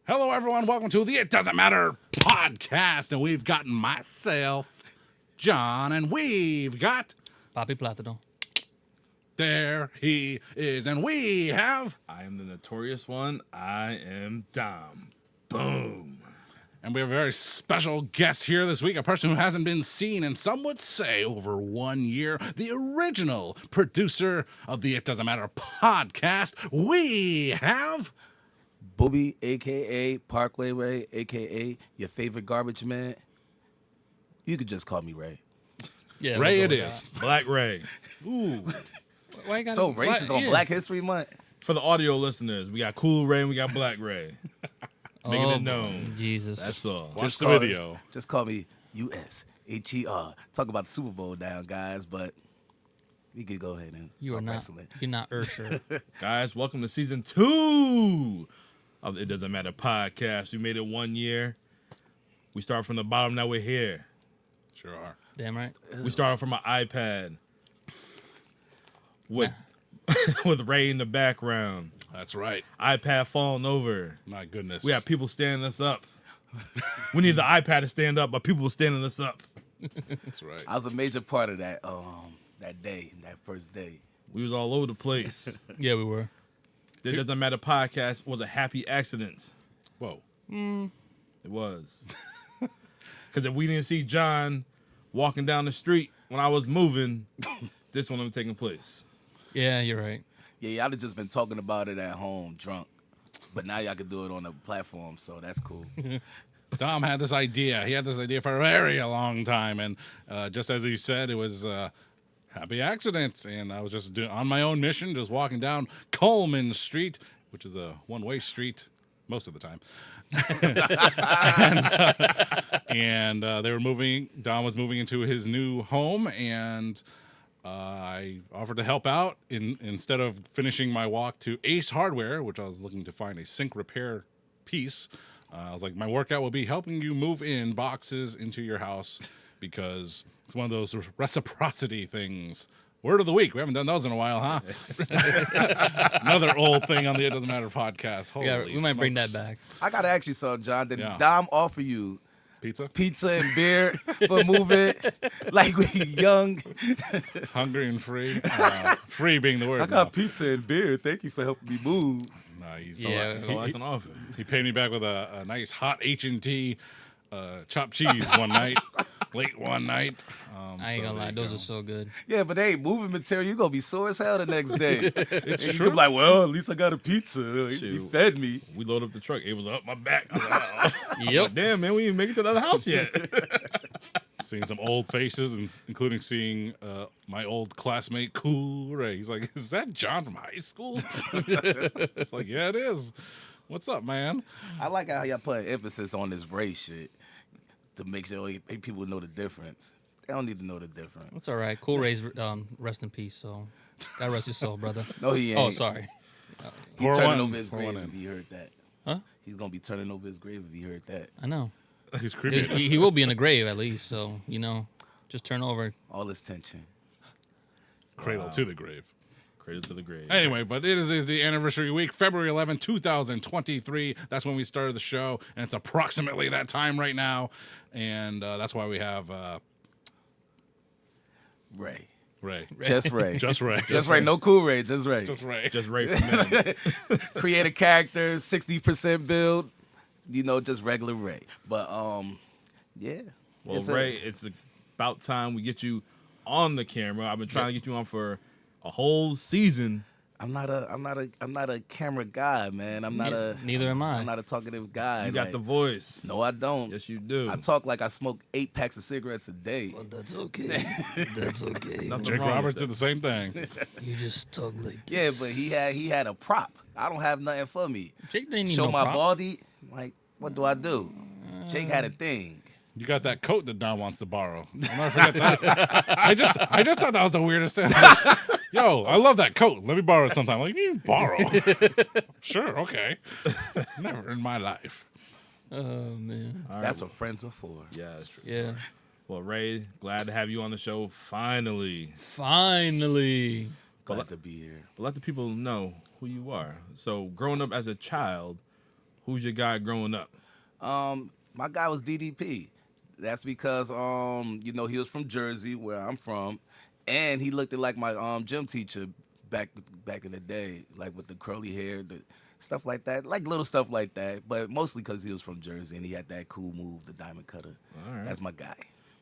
Hello, everyone. Welcome to the It Doesn't Matter podcast. And we've got myself, John, and we've got... Papi Plátano. There he is. And we have... I am the notorious one. I am Dom. Boom. And we have a very special guest here this week, a person who hasn't been seen in, some would say, over 1 year, the original producer of the It Doesn't Matter podcast. We have... Booby, a.k.a. Parkway Ray, a.k.a. your favorite garbage man. You could just call me Ray. Yeah, Ray we'll it go with is. Black Ray. Ooh. Why you gotta- So racist why- on yeah. Black History Month. For the audio listeners, we got Cool Ray and we got Black Ray. Making it known. Jesus. That's all. Watch the call- video. Just call me U.S.H.E.R. Talk about the Super Bowl now, guys, but we could go ahead and you talk are not. wrestling. You're not Ursher. Guys, welcome to season 2 of the It Doesn't Matter podcast. We made it 1 year. We started from the bottom, now we're here. Sure are. Damn right. We started from an iPad with, with Ray in the background. That's right. iPad falling over. My goodness. We have people standing us up. We need the iPad to stand up, but people were standing us up. That's right. I was a major part of that that first day. We was all over the place. Yeah, we were. The It Doesn't Matter podcast was a happy accident. Whoa. It was. Because if we didn't see John walking down the street when I was moving, this one would have taken place. Yeah, you're right. Yeah, y'all have just been talking about it at home, drunk. But now y'all can do it on the platform, so that's cool. Dom had this idea. He had this idea for a very long time. And just as he said, it was happy accidents. And I was just on my own mission, just walking down Coleman Street, which is a one-way street most of the time. and they were moving. Dom was moving into his new home, and I offered to help out instead of finishing my walk to Ace Hardware, which I was looking to find a sink repair piece. I was like, my workout will be helping you move in boxes into your house because it's one of those reciprocity things. Word of the week. We haven't done those in a while, huh? Another old thing on the It Doesn't Matter podcast. Holy We might bring that smokes. back. I got to ask you something, John. Did Yeah. Dom offer you Pizza? pizza and beer for moving like we young? Hungry and free. Free being the word. I got pizza and beer. Thank you for helping me move. No, he's Yeah. That's all I can offer. He paid me back with a nice hot H&T chopped cheese one night, late one night. I ain't so gonna there lie, you those go. are so good. Yeah, but hey, moving material, you're going to be sore as hell the next day. It's And you true. could be like, well, at least I got a pizza. He Shoot. fed me. We loaded up the truck. It was up my back. I was like, oh. Yep. Damn, man, we didn't make it to the other house yet. Seeing some old faces, including seeing my old classmate, Cool Ray. He's like, is that John from high school? It's like, yeah, it is. What's up, man? I like how y'all put emphasis on this race shit to make sure people know the difference. They don't need to know the difference. That's all right. Cool Ray's rest in peace. So, God rest his soul, brother. No, he ain't. Oh, sorry. He's Pour turning one, over his pour grave one in. if he heard that. Huh? He's going to be turning over his grave if he heard that. I know. He's creepy. He will be in the grave at least. So just turn over. All this tension. Cradle to the grave. Cradle to the grave. Anyway, but it is the anniversary week, February 11, 2023. That's when we started the show, and it's approximately that time right now. And that's why we have Ray. Ray. Just Ray. Just Ray. Just Ray. No Cool Ray. Just Ray. Just Ray. Just right for men. Create a character, 60% build. Just regular Ray. But, yeah. Well, It's Ray, it's about time we get you on the camera. I've been trying to get you on for a whole season. I'm not a camera guy, man. I'm not a Neither am I. I'm not a talkative guy. You got like- the voice. No, I don't. Yes, you do. I talk like I smoke 8 packs of cigarettes a day. That's okay. That's okay. Nothing Jake wrong with Roberts that. did the same thing. You just talk like Yeah, but he had a prop. I don't have nothing for me. Jake didn't need Show no my prop. baldy. Like, what do I do? Jake had a thing. You got that coat that Don wants to borrow. I'll never forget that. I just thought that was the weirdest thing. Yo, I love that coat. Let me borrow it sometime. Like, you borrow? Sure, okay. Never in my life. Oh man. All right, That's what friends are for. Yes. Yeah. Well, Ray, glad to have you on the show finally. Finally. Glad to be here. But let the people know who you are. So, growing up as a child, Who's your guy growing up? My guy was DDP. That's because he was from Jersey, where I'm from, and he looked like my gym teacher back in the day, like with the curly hair, the stuff like that, like little stuff like that. But mostly because he was from Jersey and he had that cool move, the diamond cutter. All right. That's my guy.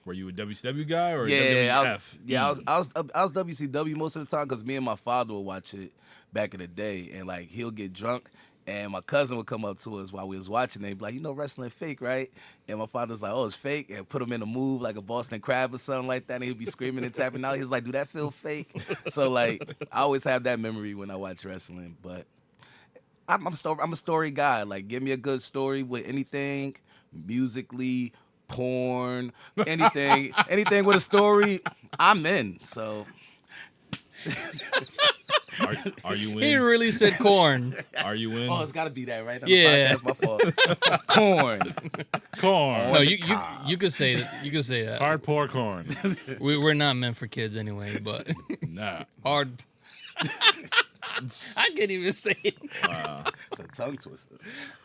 Were you a WCW guy or Yeah, WWF? I was WCW most of the time because me and my father would watch it back in the day, and like he'll get drunk. And my cousin would come up to us while we was watching it and be like, wrestling fake, right? And my father's like, oh, it's fake. And put him in a move like a Boston Crab or something like that. And he'd be screaming and tapping out. He was like, do that feel fake? So, like, I always have that memory when I watch wrestling. But I'm a story guy. Like, give me a good story with anything, musically, porn, anything. Anything with a story, I'm in. So... Are you in? He really said corn. Are you in? Oh, it's got to be that, right? On Yeah. the podcast, my fault. Corn. No, you could say that. You could say that. Hardcore corn. We're not meant for kids anyway, but Nah. hard. I can't even say it. It's a tongue twister.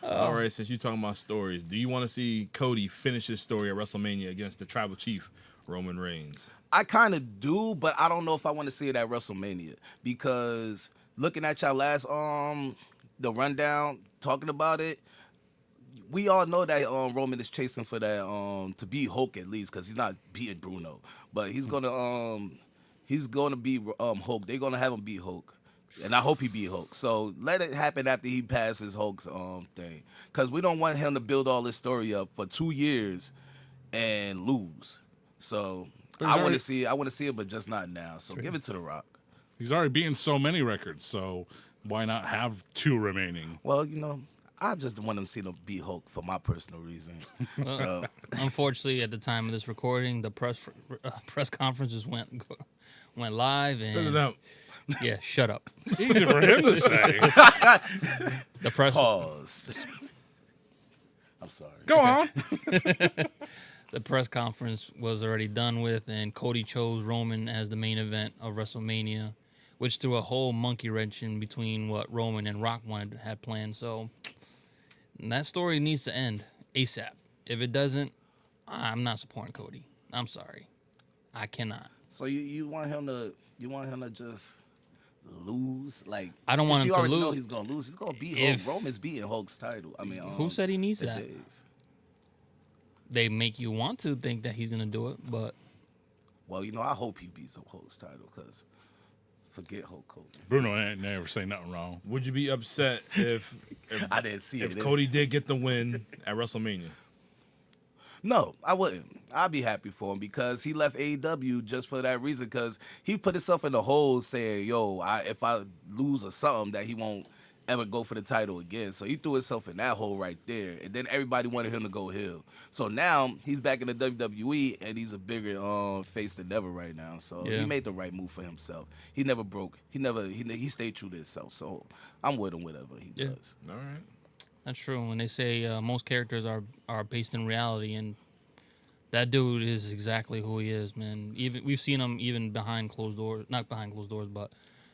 All right, since you're talking about stories, do you want to see Cody finish his story at WrestleMania against the Tribal Chief, Roman Reigns? I kind of do, but I don't know if I want to see it at WrestleMania because looking at y'all last the rundown talking about it, we all know that Roman is chasing for that to beat Hulk at least because he's not beating Bruno, but he's gonna beat Hulk. They're gonna have him beat Hulk, and I hope he beat Hulk. So let it happen after he passes Hulk's thing, because we don't want him to build all this story up for 2 years and lose. So. I want to see it, but just not now. So give it to The Rock. He's already beaten so many records, so why not have 2 remaining? Well, I just want to see them beat Hulk for my personal reason. So Unfortunately, at the time of this recording, the press conference just went live, and Spit it out. yeah, shut up. Easy for him to say. The press. pause. I'm sorry. Go on. The press conference was already done with, and Cody chose Roman as the main event of WrestleMania, which threw a whole monkey wrench in between what Roman and Rock had planned. So that story needs to end ASAP. If it doesn't, I'm not supporting Cody. I'm sorry, I cannot. So you want him to just lose? Like I don't want him you to already lose. know he's gonna lose. He's gonna beat If- Hulk. Roman's beating Hulk's title. I mean, Who said he needs the that? days. They make you want to think that he's gonna do it, but Well, I hope he beats Hulk's title because forget Hulk Hogan. Bruno ain't never say nothing wrong. Would you be upset if I didn't see if it. Cody did get the win at WrestleMania? No, I wouldn't. I'd be happy for him because he left AEW just for that reason. Because he put himself in the hole saying, "Yo, if I lose or something, that he won't ever go for the title again." So he threw himself in that hole right there. And then everybody wanted him to go heel. So now he's back in the WWE and he's a bigger face than ever right now. So Yeah. he made the right move for himself. He never broke. He stayed true to himself. So I'm with him whatever he Yeah. does. All right. that's true. When they say most characters are based in reality, and that dude is exactly who he is, man. Even we've seen him even behind closed doors, not behind closed doors, but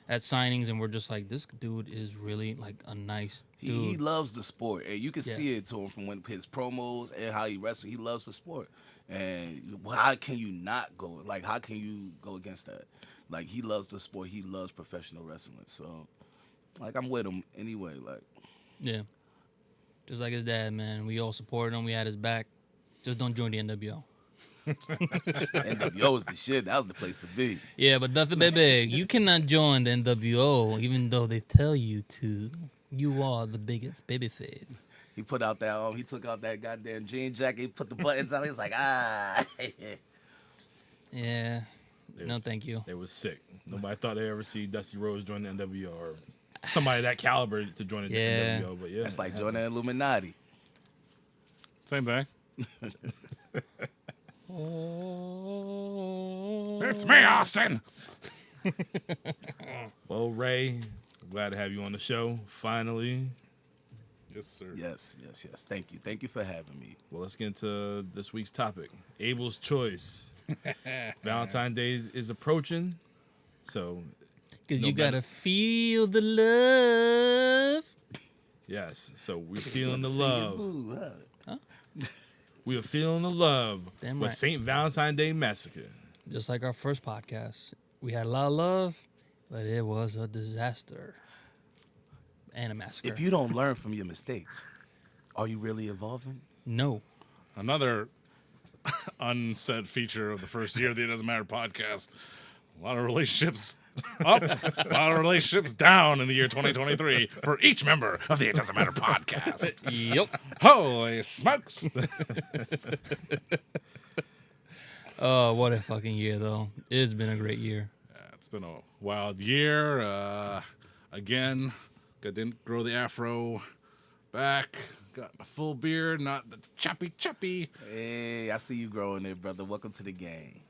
at signings, and we're just like, this dude is really like a nice dude. He loves the sport, and you can Yeah. see it to him from his promos and how he wrestles. He loves the sport, and how can you not go? Like, how can you go against that? Like, he loves the sport. He loves professional wrestling. So, like, I'm with him anyway. Like, Yeah. Just like his dad, man. We all supported him. We had his back. Just don't join the NWO. NWO is the shit. That was the place to be. Yeah, but nothing baby. You cannot join the NWO even though they tell you to. You are the biggest babyface. He put out that he took out that goddamn jean jacket. He put the buttons on. He was like, ah. Yeah. No, thank you. They was sick. Nobody thought they'd ever see Dusty Rhodes join the NWO or somebody that caliber to join the Yeah. NWO. But yeah, That's like it joining happened. the Illuminati. Same thing. It's me, Austin. Well, Ray, glad to have you on the show. Finally. Yes, sir. Yes. Thank you. Thank you for having me. Well, let's get into this week's topic. Abel's choice. Valentine's Day is approaching, so Because No you better. got to feel the love. Yes. So we're feeling the See your love. boo, huh? We are feeling the love Damn with right. St. Valentine's Day Massacre. Just like our first podcast, we had a lot of love, but it was a disaster and a massacre. If you don't learn from your mistakes, are you really evolving? No. Another unsaid feature of the first year of the It Doesn't Matter podcast. A lot of relationships up, a lot of relationships down in the year 2023 for each member of the It Doesn't Matter podcast. Yep. Holy smokes. Oh, what a fucking year, though. It's been a great year. It's been a wild year. Again, didn't grow the afro back. Got a full beard, not the choppy. Hey, I see you growing there, brother. Welcome to the game.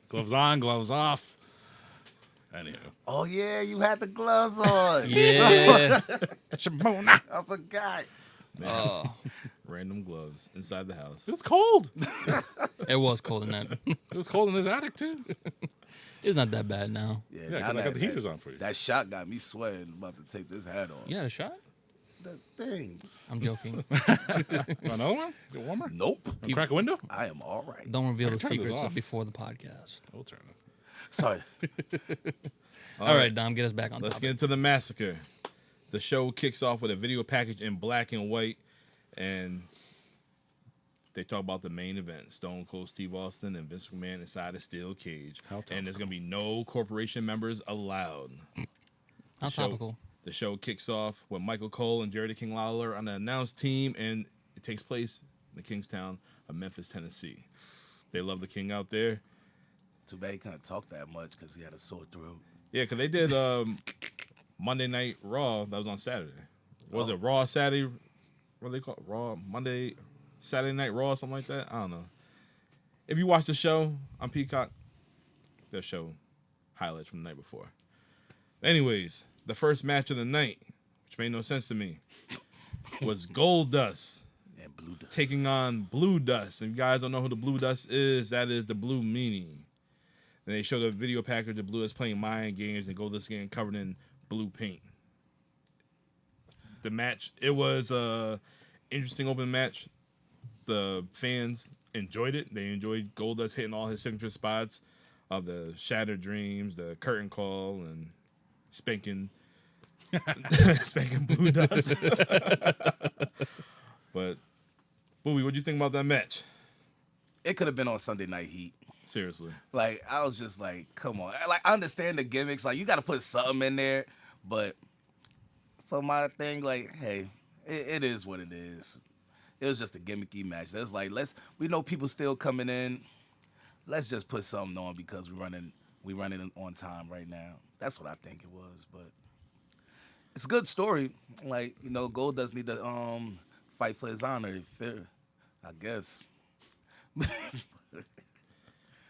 Gloves on, gloves off. Anywho. Oh, yeah, you had the gloves on. Yeah. Shimona. I forgot. Oh, Random gloves inside the house. It was cold. it was cold in that. It was cold in his attic, too. It's not that bad now. Yeah, now 'cause I got the heaters on for you. That shot got me sweating. I'm about to take this hat off. You had a shot? That thing. I'm joking. Another one? Get warmer? Nope. Crack a window? I am all right. Don't reveal the turn this secrets off. before the podcast. We'll turn it. Sorry. All right, Dom, get us back on Let's topic. get into the massacre. The show kicks off with a video package in black and white, and they talk about the main event: Stone Cold Steve Austin and Vince McMahon inside a steel cage. And there's gonna be no corporation members allowed. How topical. The show kicks off with Michael Cole and Jarrett the King Lawler on the announced team, and it takes place in the Kingstown of Memphis, Tennessee. They love the King out there. Too bad he couldn't talk that much because he had a sore throat. Yeah, because they did Monday Night Raw. That was on Saturday. Was it Raw Saturday? What do they call it? Raw Monday, Saturday Night Raw, something like that? I don't know. If you watch the show on Peacock, they'll show highlights from the night before. Anyways, the first match of the night, which made no sense to me, was Goldust And Blue Dust. taking on Blue Dust. And if you guys don't know who the Blue Dust is, that is the Blue Meanie. And they showed a video package of Blue Dust playing Mayan games and Goldust getting covered in blue paint. The match, it was a interesting open match. The fans enjoyed it. They enjoyed Goldust hitting all his signature spots of the Shattered Dreams, the Curtain Call, and spanking Blue Dust. But, Bowie, what do you think about that match? It could have been on Sunday Night Heat. Seriously. Like, I was just like, come on. Like, I understand the gimmicks. Like, you got to put something in there. But for my thing, like, hey, it is what it is. It was just a gimmicky match. That's like, we know people still coming in. Let's just put something on because we running on time right now. That's what I think it was. But it's a good story. Like, you know, Gold does need to fight for his honor, I guess.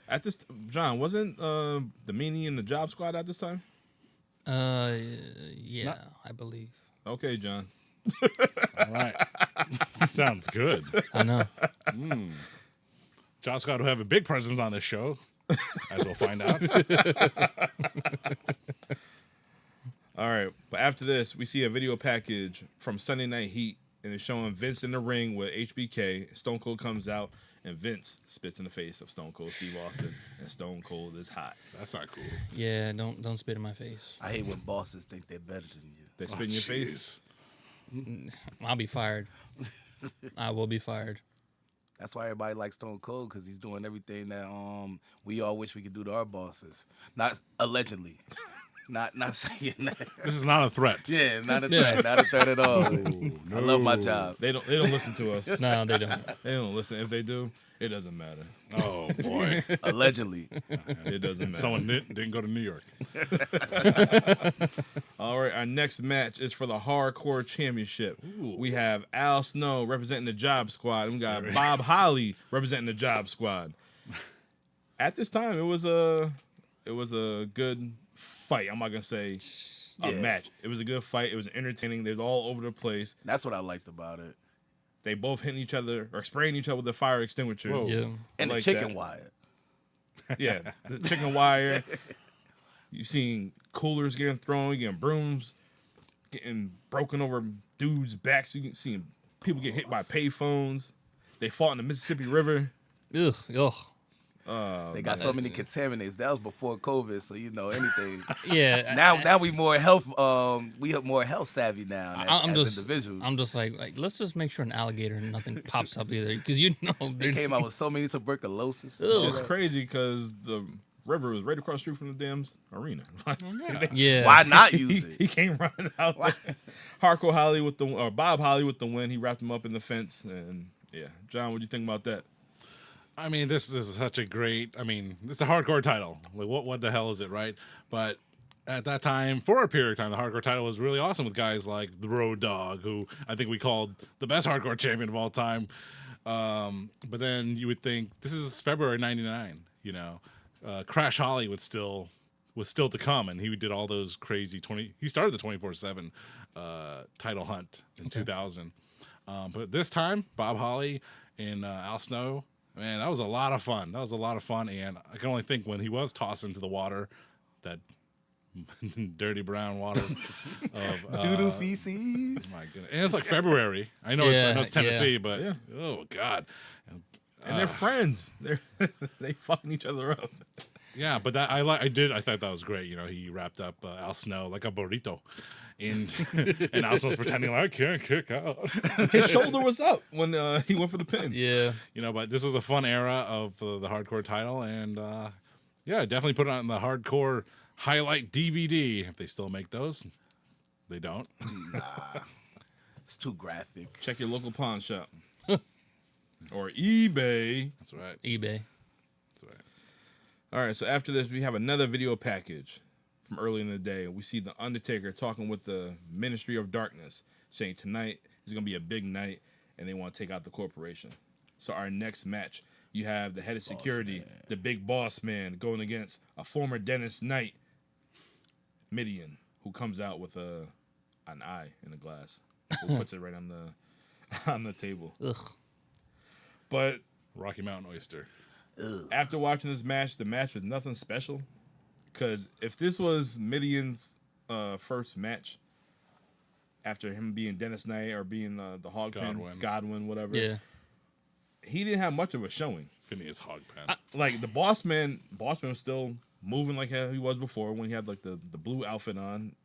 At this, John, wasn't the Meanie in the Job Squad at this time? Yeah, I believe. Okay, John. All right. Sounds good. I know. Josh Scott will have a big presence on this show, as we'll find out. All right, but after this, we see a video package from Sunday Night Heat, and it's showing Vince in the ring with HBK. Stone Cold comes out, and Vince spits in the face of Stone Cold Steve Austin, and Stone Cold is hot. That's not cool. Yeah, don't spit in my face. I hate when bosses think they're better than you. They spit in your face. I'll be fired. I will be fired. That's why everybody likes Stone Cold, because he's doing everything that we all wish we could do to our bosses. Not allegedly. Not saying that. This is not a threat. Yeah, not a threat. Not a threat at all. I love my job. They don't listen to us. No, they don't. They don't listen. If they do, it doesn't matter. Oh, boy. Allegedly. It doesn't matter. Someone didn't go to New York. All right, our next match is for the Hardcore Championship. We have Al Snow representing the Job Squad, and we got Bob Holly representing the Job Squad. At this time, it was a good fight. I'm not gonna say a match. It was a good fight. It was entertaining. They was all over the place. That's what I liked about it. They both hitting each other or spraying each other with the fire extinguisher. Whoa. Yeah. And like the chicken that. wire. Yeah, the chicken wire. You've seen coolers getting thrown, getting brooms getting broken over dudes' backs. You can see people get hit by payphones. They fought in the Mississippi River. Ugh. They got so many contaminants. That was before COVID, so anything. Yeah. Now we more health. We are more health savvy now as individuals. I'm just like let's just make sure an alligator and nothing pops up either, because they came out with so many tuberculosis. It's crazy because the river was right across the street from the damn arena. Yeah. Why not use it? He came running out. Hardcore Holly Bob Holly with the win. He wrapped him up in the fence, and yeah, John, what do you think about that? I mean, this is such a great. I mean, it's a hardcore title. Like, what the hell is it, right? But at that time, for a period of time, the hardcore title was really awesome with guys like the Road Dogg, who I think we called the best hardcore champion of all time. But then you would think this is February '99. Crash Holly was still to come, and he did all those crazy 20. He started the 24/7 title hunt in 2000. But this time, Bob Holly and Al Snow. Man, that was a lot of fun. And I can only think when he was tossed into the water, that dirty brown water of doo-doo feces. My goodness, and it's like February. I know it's Tennessee, but oh god, and they're friends. They fucking each other up. Yeah, but I thought that was great. He wrapped up Al Snow like a burrito. And Al Snow's pretending like I can't kick out. His shoulder was up when he went for the pin. Yeah, but this was a fun era of the hardcore title, and definitely put it on the hardcore highlight DVD if they still make those. They don't. Nah, it's too graphic. Check your local pawn shop or eBay. That's right. eBay. That's right. All right. So after this, we have another video package from early in the day. We see the Undertaker talking with the Ministry of Darkness, saying tonight is going to be a big night, and they want to take out the corporation. So our next match, you have the head of security, the big boss man, going against a former Dennis Knight, Midian, who comes out with an eye in a glass, who puts it right on the table. Ugh. But Rocky Mountain Oyster. After watching this match, the match was nothing special. Because if this was Midian's first match after him being Dennis Knight or being the Hogpen, Godwin, whatever, he didn't have much of a showing. Phineas Hogpen. Like the boss man was still moving like how he was before when he had like the blue outfit on.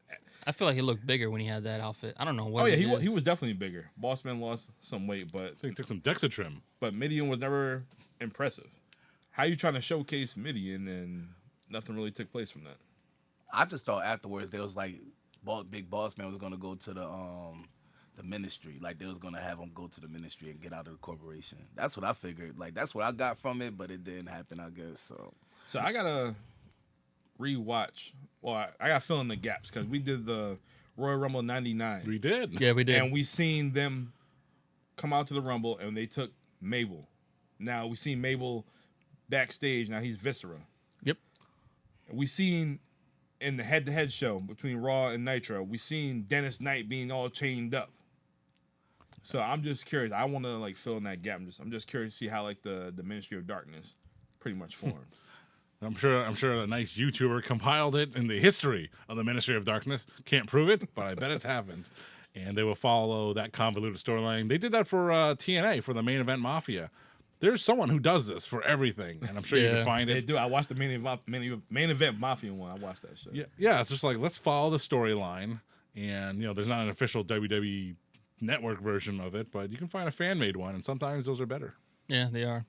I feel like he looked bigger when he had that outfit. I don't know what. Oh yeah, he was definitely bigger. Boss man lost some weight, but I think he took some Dexatrim. But Midian was never impressive. How you trying to showcase Midian and nothing really took place from that? I just thought afterwards there was like Big Boss Man was gonna go to the ministry. Like they was gonna have him go to the ministry and get out of the corporation. That's what I figured. Like that's what I got from it, but it didn't happen, I guess. So I gotta rewatch. Well, I gotta fill in the gaps because we did the Royal Rumble '99. We did. Yeah, we did. And we seen them come out to the Rumble and they took Mabel. Now we seen Mabel backstage. Now he's Viscera. Yep. We seen in the head-to-head show between Raw and Nitro, we seen Dennis Knight being all chained up. So I'm just curious. I want to like fill in that gap. I'm just curious to see how like the Ministry of Darkness pretty much formed. I'm sure a nice YouTuber compiled it in the history of the Ministry of Darkness. Can't prove it, but I bet it's happened. And they will follow that convoluted storyline. They did that for TNA for the Main Event Mafia. There's someone who does this for everything, and I'm sure you can find it. They do. I watched the main event Mafia one. I watched that show. Yeah. It's just like let's follow the storyline, and there's not an official WWE Network version of it, but you can find a fan made one, and sometimes those are better. Yeah, they are.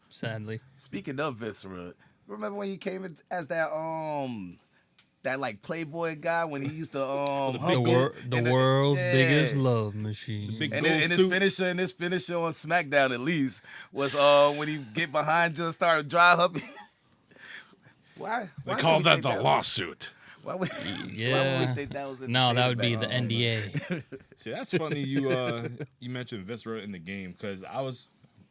Sadly. Speaking of Viscera, remember when he came in as that like Playboy guy when he used to the world's biggest love machine. And his finisher on SmackDown at least was when he get behind just start dry humping. Why? They call that the lawsuit. Why would we think that was that would be the NDA. See, that's funny you mentioned Viscera in the game because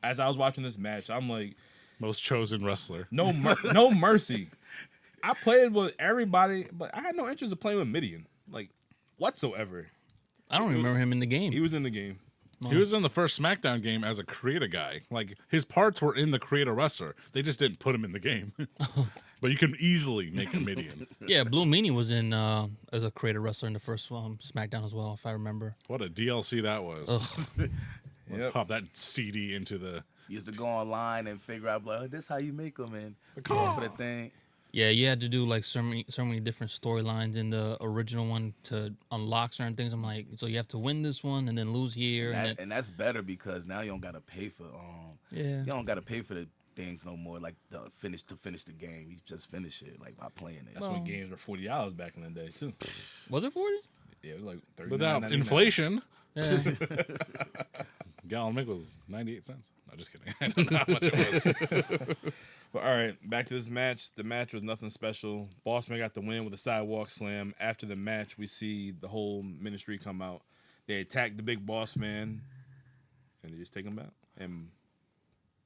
as I was watching this match, I'm like, most chosen wrestler. No mercy. I played with everybody, but I had no interest in playing with Midian, like whatsoever. I don't remember him in the game. He was in the game. He was in the first SmackDown game as a creator guy. Like, his parts were in the creator wrestler. They just didn't put him in the game. But you can easily make a Midian. Yeah, Blue Meanie was in as a creator wrestler in the first SmackDown as well, if I remember. What a DLC that was. Yep. Pop that CD into the... Used to go online and figure out, like, oh, this how you make them, and go for the thing. Yeah, you had to do like so many different storylines in the original one to unlock certain things. I'm like, so you have to win this one and then lose here, And that's better because now you don't gotta pay for yeah, you don't gotta pay for the things no more, like to finish the game. You just finish it like by playing it. That's when games were $40 back in the day too. was it 40? Yeah, it was like 39. Without inflation, Yeah. Gallon Mick was 98 cents. No, just kidding. I don't know how much it was. But all right, back to this match. The match was nothing special. Bossman got the win with a sidewalk slam. After the match, we see the whole ministry come out. They attack the big boss man, and they just take him out. And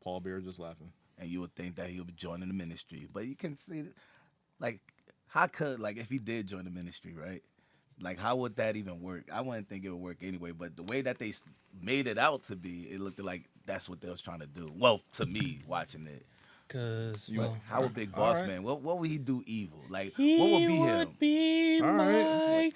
Paul Bear just laughing. And you would think that he'll be joining the ministry, but you can see, like, how could, like, if he did join the ministry, right? Like, how would that even work? I wouldn't think it would work anyway, but the way that they made it out to be, it looked like that's what they was trying to do. Well, to me, watching it. Because But how would Big Boss Man? What would he do evil? Like, what he would be him? would be All right. my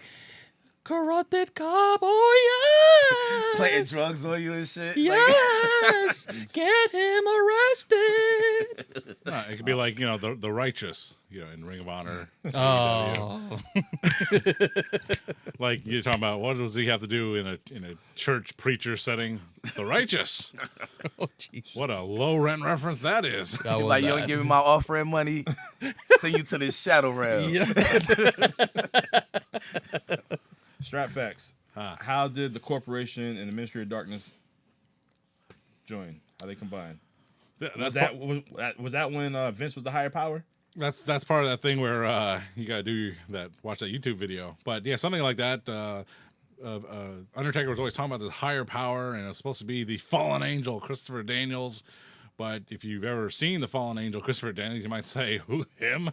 corrupted cowboy. Yes. Playing drugs on you and shit. Yes, get him arrested. It could be like, the righteous, in Ring of Honor. Oh, Like, you're talking about, what does he have to do in a church preacher setting? The righteous. oh, jeez. What a low rent reference that is. That was Like, you bad. don't give me my offering money, send you to the shadow realm. Yeah. Strap facts. How did the corporation and the Ministry of Darkness join? How they combined? Was that when Vince was the higher power? That's part of that thing where you gotta watch that YouTube video. But yeah, something like that. Undertaker was always talking about this higher power, and it's supposed to be the fallen angel, Christopher Daniels. But if you've ever seen the fallen angel, Christopher Daniels, you might say, "Who him?"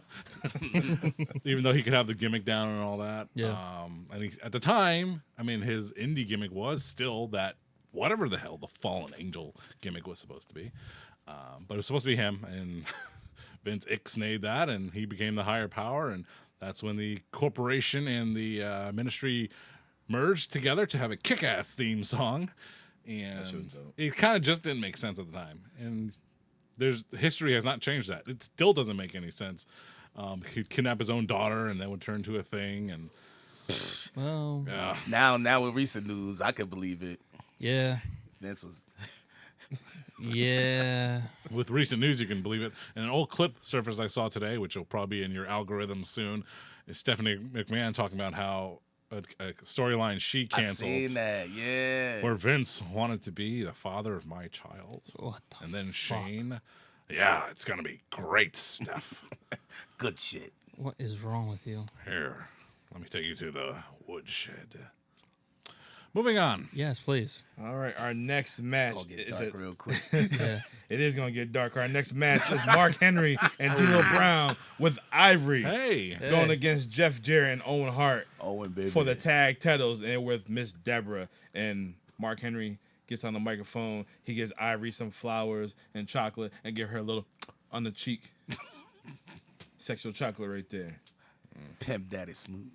Even though he could have the gimmick down and all that. Yeah. And at the time, I mean, his indie gimmick was still that whatever the hell the fallen angel gimmick was supposed to be. But it was supposed to be him, and Vince ixnayed that, and he became the higher power, and that's when the corporation and the ministry merged together to have a kick-ass theme song, and it kind of just didn't make sense at the time. And history has not changed that. It still doesn't make any sense. He'd kidnap his own daughter, and that would turn to a thing, and Well, yeah. Now with recent news, I could believe it. yeah. Vince was Yeah. With recent news, you can believe it. And an old clip surfaced I saw today, which will probably be in your algorithm soon, is Stephanie McMahon talking about how a storyline she I canceled, seen that, yeah. where Vince wanted to be the father of my child, What the and then fuck? Shane. Yeah, it's gonna be great, Steph. Good shit. What is wrong with you? Here, let me take you to the woodshed. Moving on. Yes, please. All right, our next match I'll get is dark real quick. Yeah. it is gonna get dark. Our next match is Mark Henry and D'Lo Brown with Ivory Hey, going against Jeff Jarrett and Owen Hart Owen, baby. for the tag titles, and with Miss Debra. And Mark Henry gets on the microphone. He gives Ivory some flowers and chocolate, and give her a little on the cheek. Sexual chocolate right there. Pimp Daddy Smooth.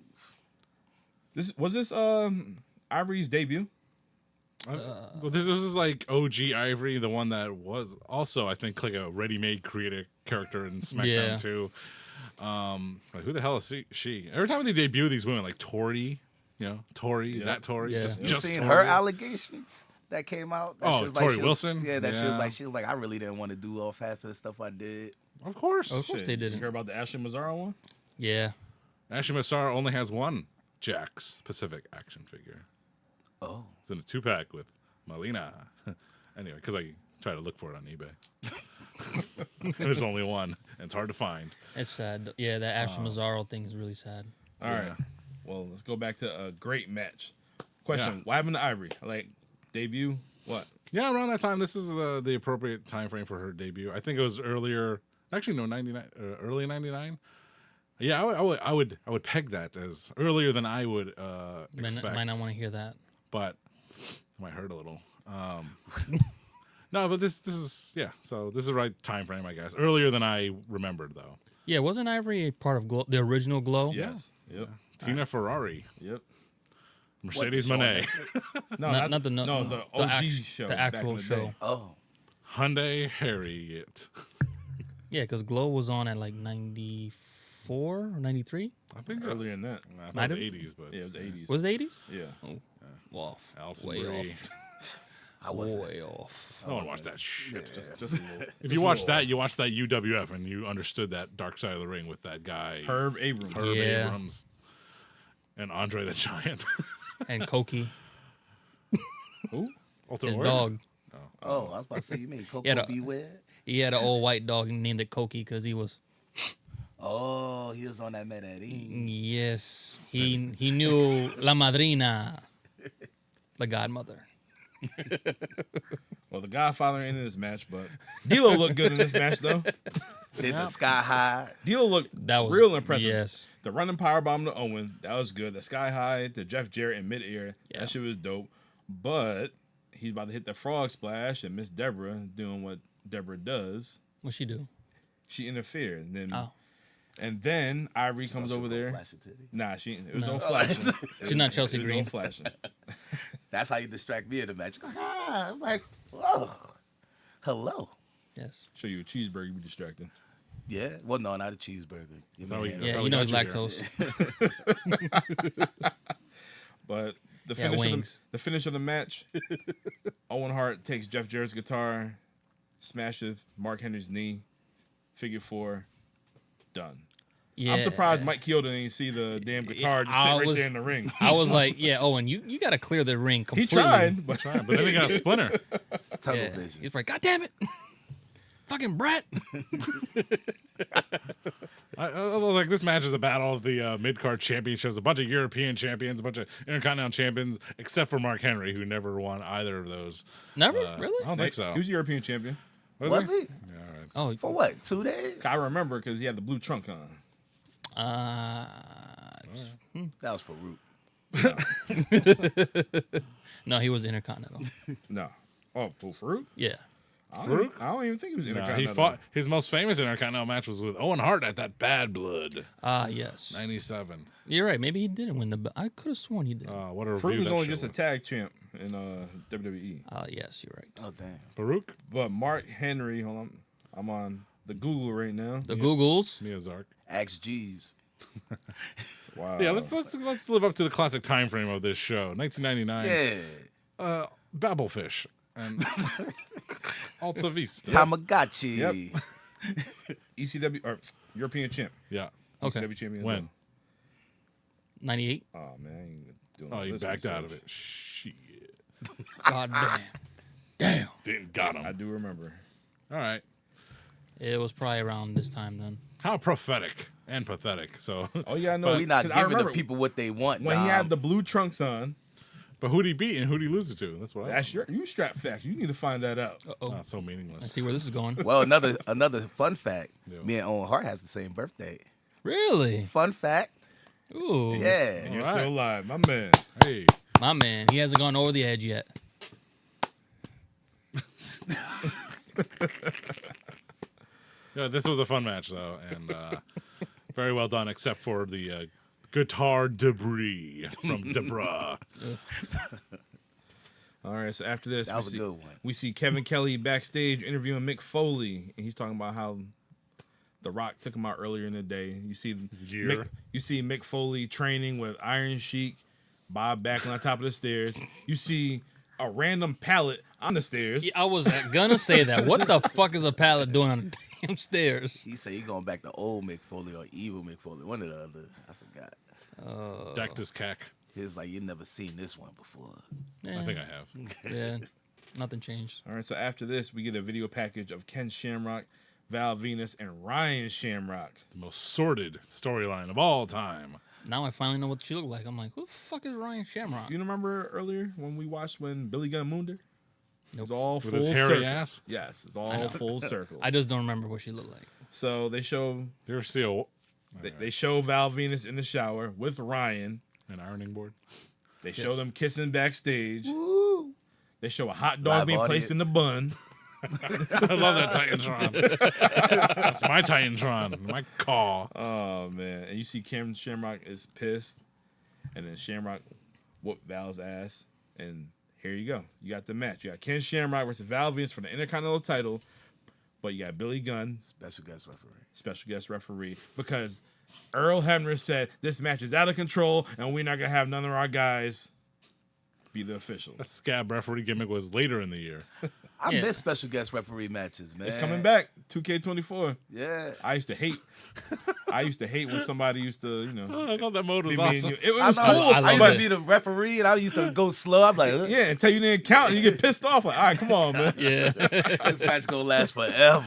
This Ivory's debut. well, this is like OG Ivory, the one that was also, I think, like a ready-made creative character in SmackDown Yeah. too. Like, who the hell is she? Every time they debut these women, like Tori, Tori, that Tori. Yeah. Just, You just seen Tori. her allegations that came out? That Oh, she was Tori she was- Wilson? Yeah, that Yeah. she was like, I really didn't want to do all half of the stuff I did. Of course. Of course they You didn't. hear about the Ashley Mazzaro one? Yeah. Ashley Massaro only has one Jax Pacific action figure. Oh. It's in a 2-pack with Melina. Anyway, because I try to look for it on eBay. There's only one, and it's hard to find. It's sad. Yeah, that Ashley Mazzaro thing is really sad. All right. Well, let's go back to a great match. Question: Yeah. What happened to Ivory? Like debut? What? Yeah, around that time, this is the appropriate time frame for her debut. I think it was earlier. Actually, no, 99, early 99. Yeah, I would peg that as earlier than I would expect. Might not want to hear that. But it might hurt a little. No, but this is So this is the right time frame, I guess. Earlier than I remembered, though. Yeah, wasn't Ivory a part of the original Glow? Yes. Yep. Tina Ferrari, Yep. Mercedes What, the Monet, No, the OG show. the back in actual the show. day. Oh, Hyundai Harriet. Yeah, because Glow was on at like 94 or 93. I think Earlier than that. It was Might the have- 80s, but Yeah, it was the 80s. Was it 80s? Yeah. Off. Alison Way Brie. off. I wasn't. Way off. No one watched that shit. Just a little. If you watched that, you watched that UWF, and you understood that Dark Side of the Ring with that guy Herb Abrams. Herb Yeah. Abrams and Andre the Giant. And Koki, Ultimate his Warrior? dog. Oh, I was about to say, you mean Coco Yeah, the- Beware? He had an old white dog and named it Koki because he was. Oh, he was on that Medellin. Yes, he knew La Madrina, the godmother. Well, the Godfather ended this match, but D'Lo looked good in this match, though. Did the Sky High. D'Lo looked That was real impressive. Yes, The running powerbomb to Owen, that was good. The Sky High to Jeff Jarrett in midair, Yeah. that shit was dope. But he's about to hit the frog splash, and Miss Debra doing what Debra does. what'd she do? She interfered, Oh, and then Ivory comes Oh, she over gonna there. flash a titty? Nah, it was No. no flashing. She's not Chelsea There was Green. No flashing. That's how you distract me in the match. Ah, I'm like, oh, hello. yes. Show you a cheeseburger, you be distracted. Yeah. Well, no, not a cheeseburger. Give me how a we- hand. That's Yeah, how you we know he's got you lactose. But the Yeah, wings. finish of the match, Owen Hart takes Jeff Jarrett's guitar, smashes Mark Henry's knee, figure 4, done. Yeah, I'm surprised Mike Chioda didn't see the damn guitar just I sit right was- there in the ring. I was like, yeah, Owen, you got to clear the ring He completely. tried, but But then he got a splinter. It's tunnel Yeah. vision. He's like, God damn it, fucking Brett. Like this match is a battle of the mid-card championships. A bunch of European champions, a bunch of Intercontinental champions, except for Mark Henry, who never won either of those. Never I really. don't think so. he was European champion. Was he? Yeah, all right. Oh, For what? 2 days? I remember because he had the blue trunk on. That was for Root. no, he was Intercontinental. No. Oh, for Farouk? Yeah. I don't even think he was He Intercontinental. fought his most famous Intercontinental match was with Owen Hart at that Bad Blood Yes. '97. You're right. Maybe he didn't win the belt. I could have sworn he did. What a Farouk review was that only show just a was. tag champ in WWE. Yes, you're right. Oh, damn. Farouk But Mark Henry, hold on. I'm on the Google right now. The Googles. Miyazaki. Axe Jeeves. Wow. Yeah, let's live up to the classic time frame of this show. 1999. Yeah. Babelfish and Alta Vista. Tamagotchi. Yep. ECW or European champ. Yeah. Okay. ECW champion. as When? 98. well. Oh man, I ain't doing Oh, all he this backed out of research. it. Shit. God damn. Damn. Didn't got I him. do remember. All right. It was probably around this time then. How prophetic and pathetic. So, Oh yeah, I know. We not 'cause I giving the remember people what they want. when he Dom. had the blue trunks on. but who'd he beat and who'd he lose it to? That's what I. That's you strap facts. You need to find that out. Uh-oh. Not so I meaningless. see where this is going. Well, another fun fact. Yeah. Me and Owen Hart has the same birthday. Really? Fun fact. Ooh. Yeah. And you're All right. still alive, my man. Hey, My man. He hasn't gone over the edge yet. yeah, this was a fun match though, and very well done, except for the guitar debris from Debra. All right, so after this, That was a good one. we see Kevin Kelly backstage interviewing Mick Foley, and he's talking about how The Rock took him out earlier in the day. You see Gear. you see Mick Foley training with Iron Sheik, Bob Backlund on top of the stairs. You see a random pallet on the stairs. Yeah, I was gonna say that. What the fuck is a pallet doing on the damn stairs? He said he going back to old Mick Foley or evil Mick Foley. One or the other. I forgot. Decked his cack. He was like, you never seen this one before. I think I have. Yeah. Nothing changed. All right, so after this, we get a video package of Ken Shamrock, Val Venis, and Ryan Shamrock. The most sordid storyline of all time. Now I finally know what she looked like. I'm like, who the fuck is Ryan Shamrock? You remember earlier when we watched when Billy got mooned her? It was all With full his hairy circle. ass. Yes, it's all full circle. I just don't remember what she looked like. So they show You ever see they show Val Venis in the shower with Ryan. an ironing board? They show them kissing backstage. Woo. They show a hot dog Live being placed in the bun. I love that Titantron. That's my Titantron. My call. Oh man! And you see Cameron Shamrock is pissed, and then Shamrock whooped Val's ass, and here you go. You got the match. You got Ken Shamrock versus Val Venis for the Intercontinental title, but you got Billy Gunn, Special guest referee, because Earl Hebner said this match is out of control, and we're not gonna have none of our guys be the officials. That scab referee gimmick was later in the year. I Yeah. miss special guest referee matches, man. It's coming back. 2K24. Yeah. I used to hate when somebody used to, Oh, I thought that mode was be mean awesome. you. It I was know. cool. I I love used but, to be the referee, and I used to go slow. I'm like, yeah, until you didn't count, you get pissed off. Like, all right, come on, man. Yeah. this match gonna last forever.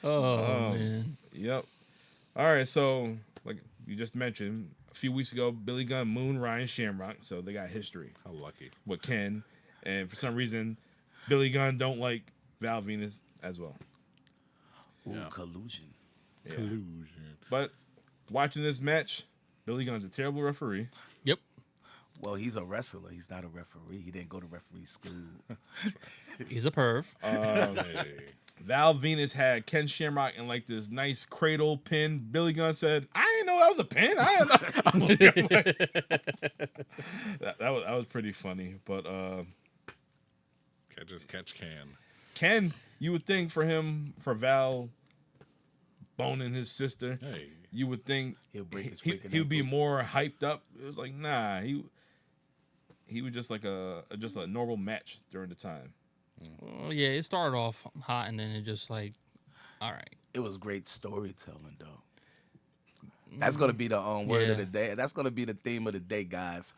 Oh man. Yep. All right, so like you just mentioned, a few weeks ago, Billy Gunn mooned Ryan Shamrock, so they got history How lucky. with Ken, and for some reason, Billy Gunn don't like Val Venis as well. Ooh, Yeah. collusion. Yeah. Collusion. But watching this match, Billy Gunn's a terrible referee. Yep. Well, he's a wrestler. He's not a referee. He didn't go to referee school. He's a perv. Hey. Val Venis had Ken Shamrock in like this nice cradle pin. Billy Gunn said, "I didn't know that was a pin. I didn't know." that was pretty funny. But Catch can. Ken, you would think for Val boning his sister, Oh, Hey. you would think He'll break his he freaking would be ankle. more hyped up. It was like, nah, he was just like a normal match during the time. Well, yeah, it started off hot and then it just like, all right. It was great storytelling, though. That's gonna be the word Yeah. of the day. That's gonna be the theme of the day, guys.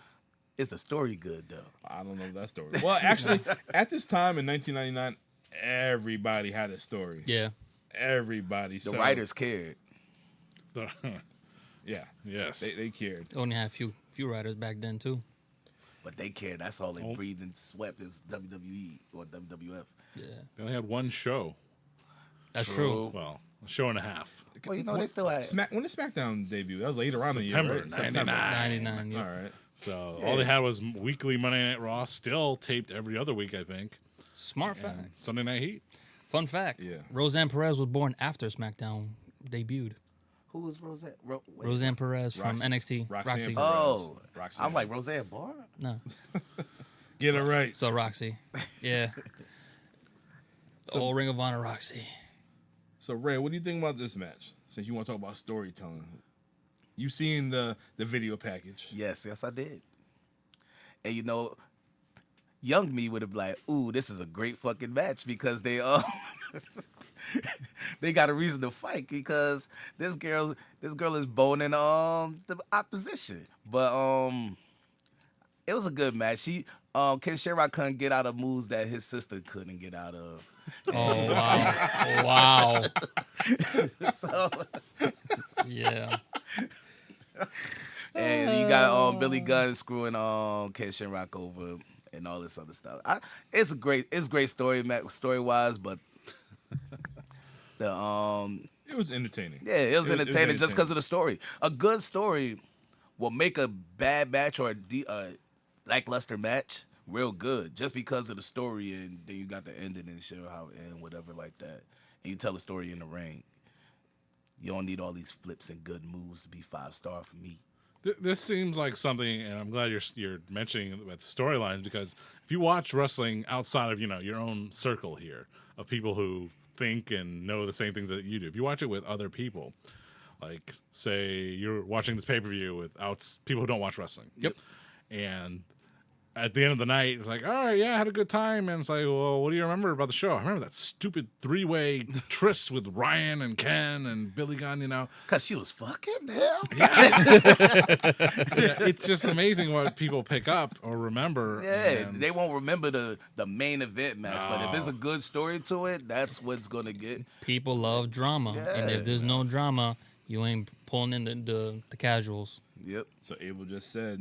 Is the story good though? I don't know that story. Well, actually, at this time in 1999, everybody had a story. Yeah. Everybody. The writers cared. Yeah, Yes. they cared. Only had a few writers back then too. But they cared. That's all they breathed and swept is WWE or WWF. Yeah. They only had one show. That's True. true. Well, a show and a half. Well, you know, they still had. When did SmackDown debut? That was later on in the year, September right? 99. 99. Yeah. All right. So all they had was weekly Monday Night Raw, still taped every other week, I think. Smart And fact. Sunday Night Heat. Fun fact. Yeah. Roseanne Perez was born after SmackDown debuted. Who was Roseanne? Wait. Roseanne Perez from Roxy- NXT. Roxanne Roxy. Perez. Oh, Roxanne. I'm like Roseanne Barr. No. Get it right. So Roxy. Yeah. The old Ring of Honor Roxy. So, Ray, what do you think about this match? Since you want to talk about storytelling, you seen the video package? Yes, I did. And you know, young me would have been like, "Ooh, this is a great fucking match," because they they got a reason to fight because this girl is boning the opposition. But it was a good match. She Ken Shamrock couldn't get out of moves that his sister couldn't get out of. Oh wow. Wow. So Yeah. and you got Billy Gunn screwing Ken Shamrock over and all this other stuff. It's great story wise, but the It was entertaining. yeah, it was entertaining just because of the story. A good story will make a bad match or a lackluster match real good just because of the story, and then you got the ending and show how it end, whatever like that. And you tell a story in the ring. You don't need all these flips and good moves to be 5-star for me. This seems like something, and I'm glad you're mentioning about the storylines, because if you watch wrestling outside of your own circle here of people who think and know the same things that you do, if you watch it with other people, like say you're watching this pay-per-view with people who don't watch wrestling, Yep. and at the end of the night, it's like, all right, yeah, I had a good time. And it's like, well, what do you remember about the show? I remember that stupid 3-way tryst with Ryan and Ken and Billy Gunn, Because she was fucking him. Yeah, it's just amazing what people pick up or remember. Yeah, and they won't remember the main event match. But if it's a No. good story to it, that's what's going to get. People love drama. And Yeah. if there's no drama, you ain't pulling in the casuals. Yep. So Abel just said,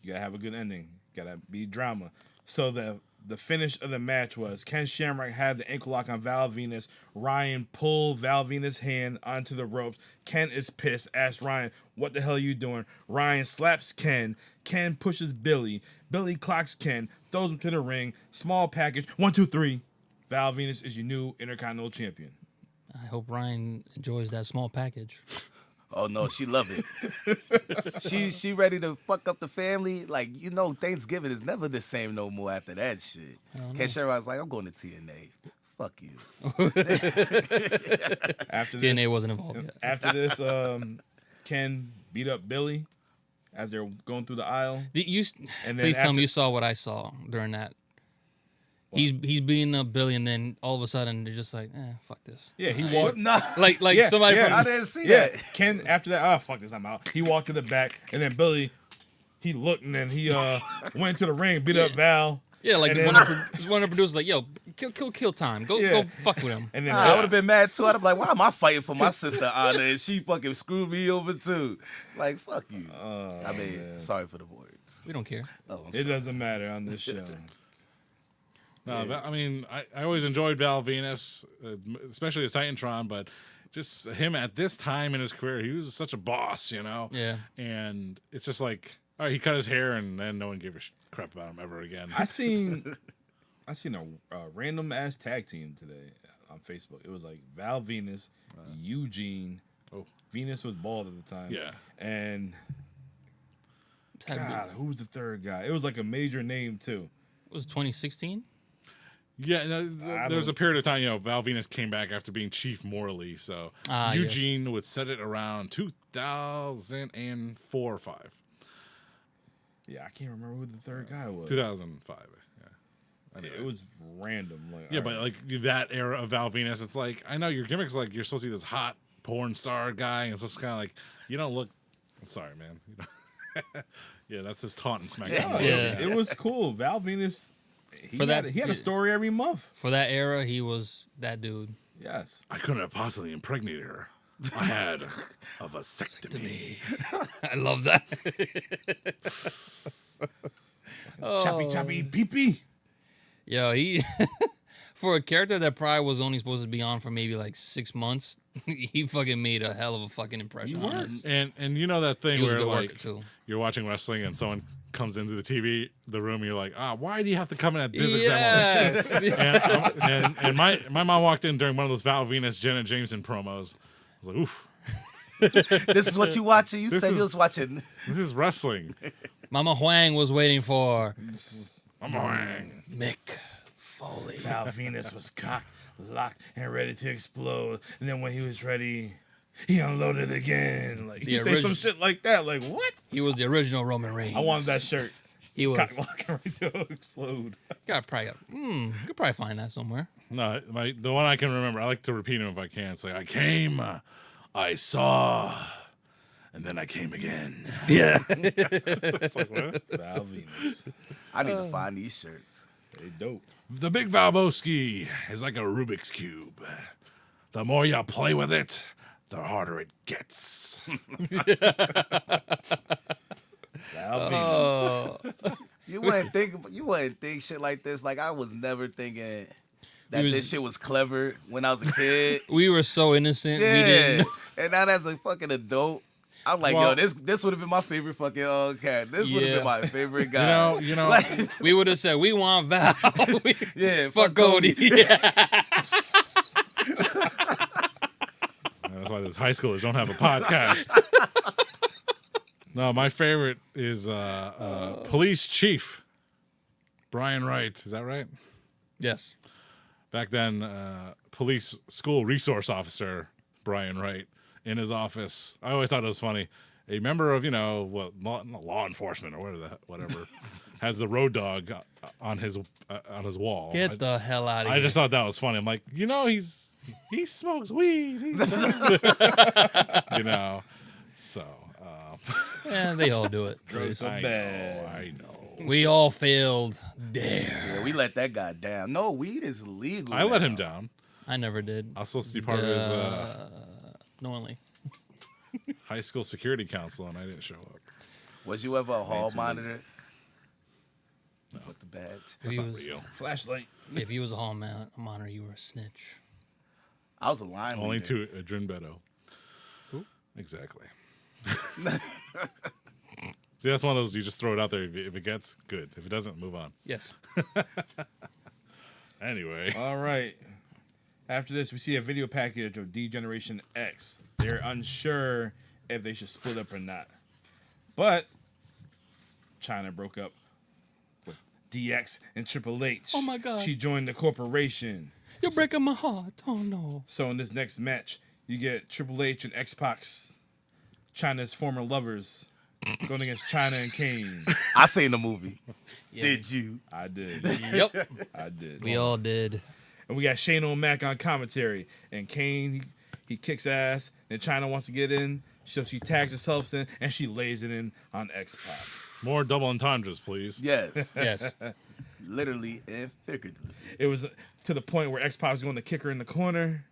you gotta have a good ending. Gotta be drama. So the the finish of the match was Ken Shamrock had the ankle lock on Val Venis. Ryan pulled Val Venis' hand onto the ropes. Ken is pissed. Asks Ryan, what the hell are you doing? Ryan slaps Ken. Ken pushes Billy. Billy clocks Ken, throws him to the ring. Small package. 1, 2, 3. Val Venis is your new Intercontinental Champion. I hope Ryan enjoys that small package. Oh no, she loved it. she ready to fuck up the family. Like, Thanksgiving is never the same no more after that shit. Ken Shamrock's like, I'm going to TNA. Fuck you. After TNA this, wasn't involved yet. After this, Ken beat up Billy as they're going through the aisle. Please tell after- me you saw what I saw during that. He's beating up Billy, and then all of a sudden they're just like, fuck this. Yeah, he walked. Nah. Like Yeah, somebody yeah. from I didn't see Yeah, that. Ken, after that, fuck this, I'm out. He walked to the back, and then Billy, he looked, and then he went to the ring, beat up Val. Yeah, like and then, one of the producers like, yo, kill time. Go fuck with him. and then I would have been mad too. I'd be like, why am I fighting for my sister Anna and she fucking screwed me over too? Like, fuck you. Sorry for the words. We don't care. Oh, I'm it sorry. doesn't matter on this show. No, I mean, I always enjoyed Val Venis, especially as Titantron, but just him at this time in his career, he was such a boss, Yeah. And it's just like, all right, he cut his hair, and then no one gave a crap about him ever again. I seen a random ass tag team today on Facebook. It was like Val Venis, Eugene. Oh. Venus was bald at the time. Yeah. And Had to be- God, who was the third guy? It was like a major name too. It was 2016? Yeah, no, there was a period of time, Val Venis came back after being Chief Morley, so Yes. Eugene would set it around 2004 or 5. Yeah, I can't remember who the third guy was. 2005, yeah. Anyway. It was random. Like, Yeah, all but right. like that era of Val Venis, it's like, I know your gimmick's like you're supposed to be this hot porn star guy, and it's just kind of like, you don't look. I'm sorry, man. Yeah, that's his taunt and smackdown. Yeah. It was cool. Val Venis, he For that- had a story every month. For that era, he was that dude. Yes. I couldn't have possibly impregnated her. I had a vasectomy. I love that. Choppy pee pee. Yo, he for a character that probably was only supposed to be on for maybe like 6 months, he fucking made a hell of a fucking impression on us. And you know that thing He was a where good worker, like too. you're watching wrestling and someone comes into the room and you're like, why do you have to come in at this Yes. exact moment? And my mom walked in during one of those Val Venis, Jenna Jameson promos. I was like, oof, This is what you watching? You This said is- you was watching. this is wrestling. Mama Huang was waiting for I'm Wang. Mick Foley. Val Venis was cocked, locked, and ready to explode. And then when he was ready, he unloaded again. Like, he say some original- shit like that. Like, what? He was the original Roman Reigns. I wanted that shirt. He was. Cock, lock, and ready to explode. Could probably find that somewhere. No, the one I can remember. I like to repeat them if I can. It's like, I came, I saw, and then I came again. Yeah. It's like, what? Val Venis. I need to find these shirts. They dope. The Big Valboski is like a Rubik's Cube. The more you play with it, the harder it gets. Val Venis. You wouldn't think shit like this. Like, I was never thinking that this shit was clever when I was a kid. We were so innocent. We Yeah. didn't. And now as a fucking adult, I'm like, Well- yo, this would have been my favorite fucking cat. This would have Yeah. been my favorite guy. You know, Like, We would have said we want Val. yeah, Fuck Cody. Yeah. that's why those high schoolers don't have a podcast. No, my favorite is Police Chief Brian Wright. Is that right? Yes. Back then, police school resource officer Brian Wright in his office. I always thought it was funny. A member of, law enforcement or whatever, has the road dog on his wall. Get the hell out of I here. just thought that was funny. I'm like, he smokes weed. So. Yeah, they all do it. So I bad. know, I know. We all failed. Dare. yeah, we let that guy down. No, weed is legal. I let now. him down. I never did. I was supposed to be part of his Knowingly. high school security council, and I didn't show up. Was you ever a hall monitor? Fuck the badge. If he Not was, real. Flashlight. if he was a hall monitor, you were a snitch. I was a line Only leader. to Adrin Beto. Who? Exactly. See, that's one of those you just throw it out there. If it gets, good. If it doesn't, move on. Yes. Anyway. All right. After this, we see a video package of D-Generation X. They're unsure if they should split up or not. But Chyna broke up with DX and Triple H. Oh, my God. She joined the corporation. You're breaking my heart. Oh, no. So in this next match, you get Triple H and X-Pac, Chyna's former lovers, going against Chyna and Kane. I seen the movie. Yeah. Did you? I did. Yep. I did. We all did. And we got Shane O'Mac on commentary. And Kane, he kicks ass. And Chyna wants to get in. So she tags herself in. And she lays it in on X-Pac. More double entendres, please. Yes. Yes. Literally and figuratively. It was to the point where X-Pac was going to kick her in the corner.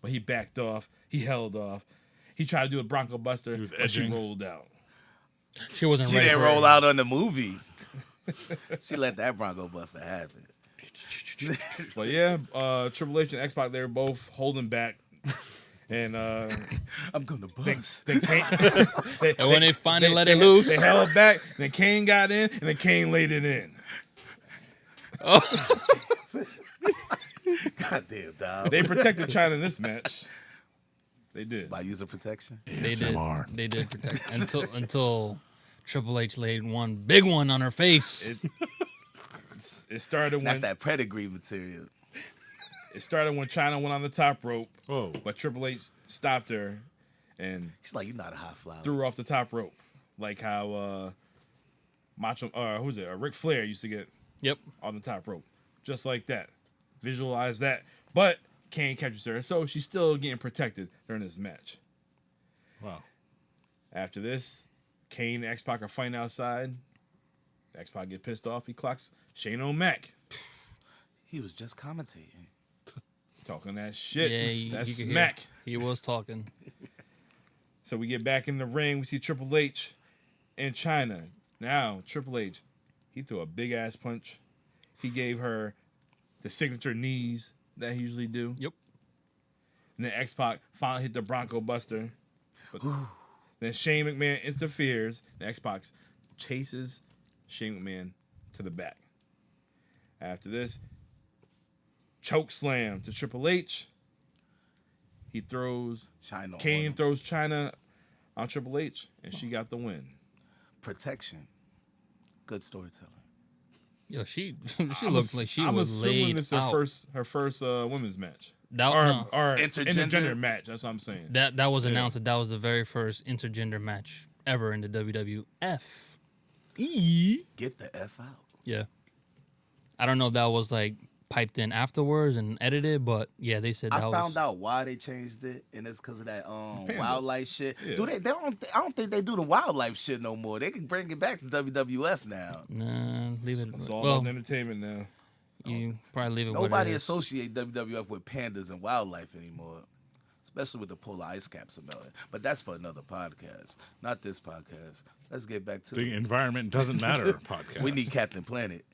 But he backed off. He held off. He tried to do a Bronco Buster. He was but she edging. rolled out. She wasn't She ready didn't for roll it. out on the movie. She let that Bronco Buster happen. But yeah, Triple H and X-Pac, they were both holding back. And I'm gonna bust. then Kane, And when they finally let it loose. they held back. Then Kane got in, and then Kane laid it in. Goddamn, dog. They protected Chyna in this match. They did. By user protection. They ASMR. did protect until Triple H laid one big one on her face. It started That's when that pedigree material. Chyna went on the top rope, Whoa. but Triple H stopped her and She's like, you're not a high flower. threw her off the top rope, like how who's it? Ric Flair used to get Yep. on the top rope, just like that. Visualize that. But Kane catches her, so she's still getting protected during this match. Wow. After this, Kane and X-Pac are fighting outside. X-Pac get pissed off. He clocks Shane O'Mac, He was just commentating. talking that shit. Yeah, That's you could hear. smack. He was talking. So we get back in the ring. We see Triple H and Chyna. Now, Triple H, he threw a big-ass punch. He gave her the signature knees that he usually do. Yep. And then X-Pac finally hit the Bronco Buster. But then Shane McMahon interferes. And X-Pac chases Shane McMahon to the back. After this, choke slam to Triple H. He throws Shine on Kane him. throws Chyna on Triple H, and she got the win. Protection. Good storytelling. Yo, she looked like she I'm was assuming laid this is out. her first women's match. That, Or, no, or Intergender? intergender match. That's what I'm saying. that was announced that was the very first intergender match ever in the WWF. Get the F out. Yeah. I don't know if that was like piped in afterwards and edited, but yeah, they said that I was. found out why they changed it, and it's because of that wildlife shit. Yeah. Do they? I don't think they do the wildlife shit no more. They can bring it back to WWF now. Nah, leave it. It's all Well, about entertainment now. you probably leave it. Nobody what it is. associate WWF with pandas and wildlife anymore, especially with the polar ice caps melting. But that's for another podcast, not this podcast. Let's get back to The it. environment doesn't matter podcast. We need Captain Planet.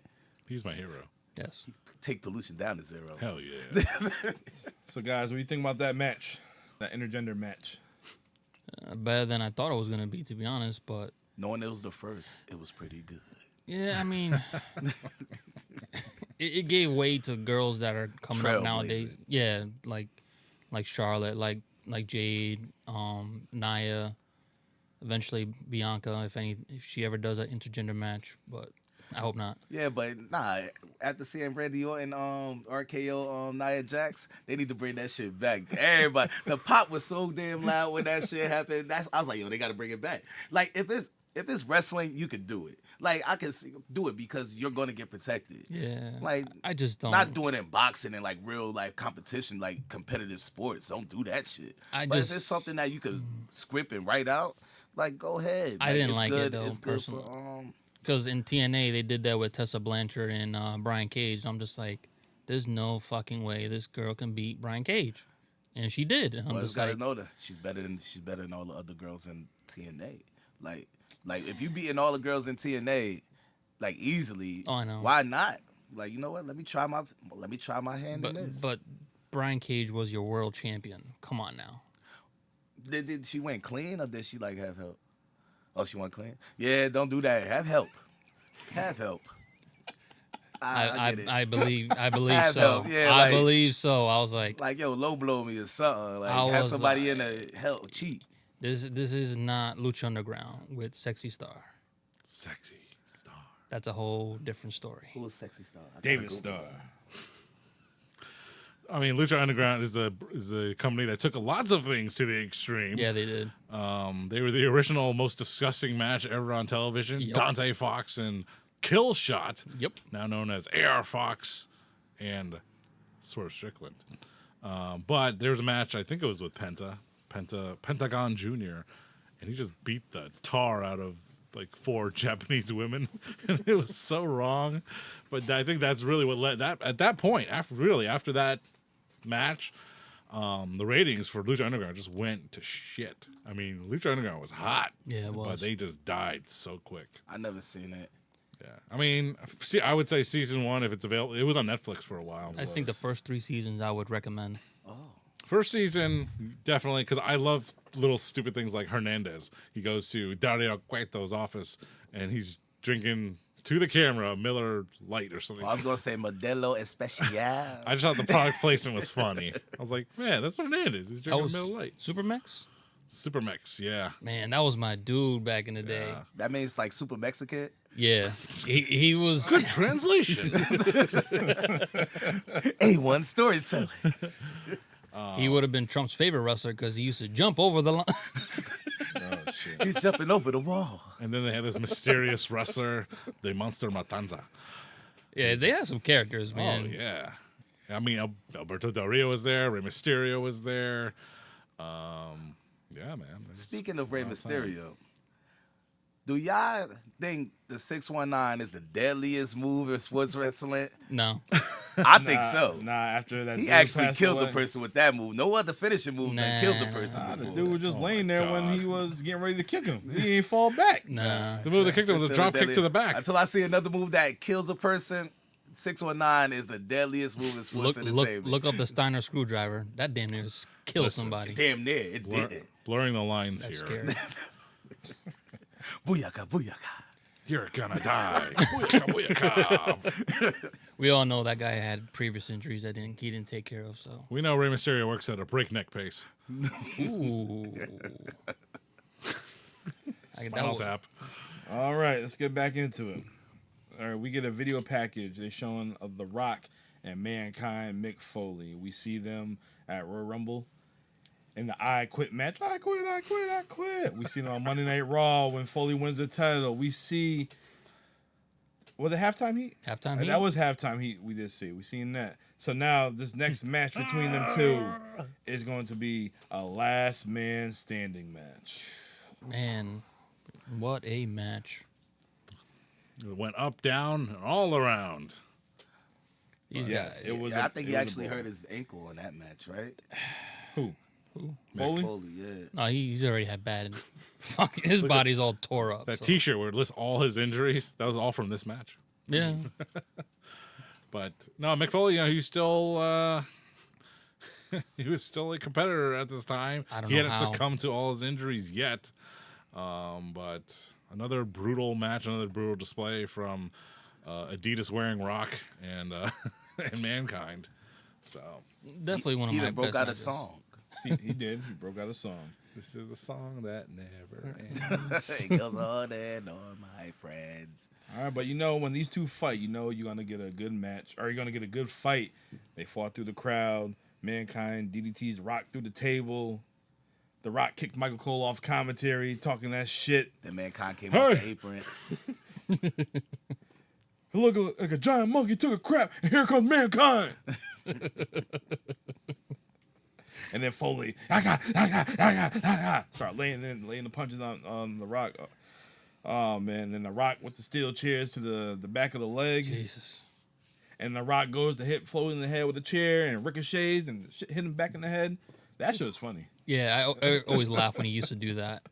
He's my hero. Yes. Take pollution down to zero. Hell yeah. So, guys, what do you think about that match? That intergender match? Better than I thought it was gonna be, to be honest. But Knowing it was the first, it was pretty good. yeah, I mean, it gave way to girls that are coming up nowadays. Trailblazing. Yeah, like Charlotte, like Jade, Nia, eventually Bianca, if she ever does an intergender match, but I hope not. Yeah, but nah. After seeing Randy Orton, RKO, Nia Jax, they need to bring that shit back. Everybody, the pop was so damn loud when that shit happened. I was like, yo, they got to bring it back. Like if it's wrestling, you could do it. Like I can do it because you're gonna get protected. Yeah, Like I just don't. not doing it in boxing and like real life competition, like competitive sports. Don't do that shit. I But just- if it's something that you could script and write out, like go ahead. I didn't it's like it, good. though, It's good personally. for Because in TNA they did that with Tessa Blanchard and Brian Cage. I'm just like, there's no fucking way this girl can beat Brian Cage, and she did. And I'm Well, you just gotta like, know that she's better than all the other girls in TNA. Like if you beating all the girls in TNA, like easily. Oh, I know. Why not? Like, you know what? Let me try my hand in this. But Brian Cage was your world champion. Come on now. Did she went clean or did she like have help? Oh, she went clean. Yeah, don't do that. Have help. Have help. I get it. I believe Have so. help. Yeah, I like- believe so. I was like, Like, low blow me or something. Like, I have was somebody like- in a help cheat. this is not Lucha Underground with Sexy Star. Sexy Star. That's a whole different story. Who was Sexy Star? David Starr. I mean, Lucha Underground is a company that took lots of things to the extreme. Yeah, they did. They were the original most disgusting match ever on television. Yep. Dante Fox and Killshot, Yep. now known as AR Fox and Swerve Strickland. But there was a match, I think it was with Pentagon Jr., and he just beat the tar out of like 4 Japanese women. And it was so wrong. But I think that's really what led that at that point, after that match, the ratings for Lucha Underground just went to shit. I mean, Lucha Underground was hot. Yeah, it was. But they just died so quick. I never seen it. Yeah. I mean, I would say season 1, if it's available, it was on Netflix for a while. I think the first 3 seasons I would recommend. First season, definitely, because I love little stupid things like Hernandez. He goes to Dario Cueto's office, and he's drinking to the camera a Miller Lite or something. I was gonna say Modelo Especial. I just thought the product placement was funny. I was like, man, that's Hernandez. He's That drinking was Miller Lite. Supermax? Supermex, yeah. Man, that was my dude back in the day. Yeah. That means like super Mexican. Yeah. He was Good translation. A1 storytelling. he would have been Trump's favorite wrestler because he used to jump over the line. Oh shit. He's jumping over the wall. And then they had this mysterious wrestler, the Monster Matanza. Yeah, they had some characters, Oh, man. yeah. I mean, Alberto Del Rio was there. Rey Mysterio was there. Yeah, man. Speaking of Rey Mysterio, do y'all think the 619 is the deadliest move in sports wrestling? No. I think so. Nah, after that, He dude actually passed killed away. the person with that move. No other finishing move that killed the Nah. person Nah, the before. dude was just laying there when God. he was getting ready to kick him. He ain't fall back. Nah. The move that kicked him was a Still drop the kick to the deadliest. back. Until I see another move that kills a person, 619 is the deadliest move in sports entertainment. Look up the Steiner screwdriver. That damn near killed Listen, somebody. Damn near, it Blur- did it. blurring the lines That's here. scary. Booyaka, booyaka. You're gonna die. Booyaka, booyaka. We all know that guy had previous injuries that he didn't take care of. So, We know Rey Mysterio works at a breakneck pace. ooh, Spinal Tap. All right, let's get back into it. All right, we get a video package. They're showing of The Rock and Mankind, Mick Foley. We see them at Royal Rumble in the I Quit match. I quit. We see them on Monday Night Raw when Foley wins the title. We see, was it halftime heat? halftime heat. That was halftime heat. We did see. We seen that. So now this next match between them two is going to be a last man standing match. Man, what a match! It went up, down, and all around. These Yes, guys. it was. I think he it was a actually brawl. hurt his ankle on that match, right? Who? Who? Foley? Foley, yeah. No, he's already had bad. Fucking his body's all tore up. That so. T-shirt where it lists all his injuries, that was all from this match. Yeah. But no, Mick Foley, he's still he was still a competitor at this time. I don't he know hadn't how. succumbed to all his injuries yet. But another brutal match, another brutal display from Adidas wearing Rock and and Mankind. So Definitely one of He my even broke best out a matches. song. He did. He broke out a song. this is the song that never ends. It goes on and on, my friends. All right, but when these two fight, you're going to get a good match, or you're going to get a good fight. They fought through the crowd. Mankind DDT's Rock through the table. The Rock kicked Michael Cole off commentary, talking that shit. Then Mankind came off the Hey! apron. He looked like a giant monkey took a crap, and here comes Mankind. And then Foley, start laying the punches on the Rock. Oh man! Then the Rock with the steel chairs to the back of the leg, Jesus. and the Rock goes to hit Foley in the head with a chair and ricochets and shit hit him back in the head. That shit was funny. Yeah, I always laugh when he used to do that.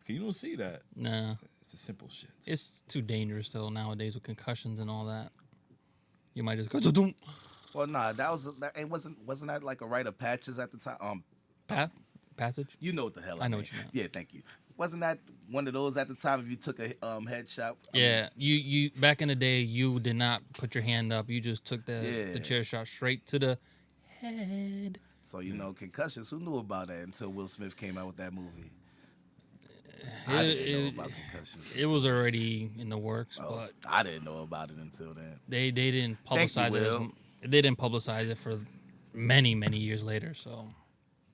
Okay, you don't see that. Nah. It's the simple shit. It's too dangerous though nowadays with concussions and all that. You might just go doom. Well, nah, it wasn't that like a rite of patches at the time? Passage. You know what the hell I know mean. what you meant. Yeah, thank you. Wasn't that one of those at the time if you took a headshot? Yeah, you back in the day, you did not put your hand up. You just took the Yeah. chair shot straight to the head. So, concussions, who knew about that until Will Smith came out with that movie? I didn't know about concussions. It was already in the works, but I didn't know about it until then. they didn't Thank you, publicize it. Will. They didn't publicize it for many years later. So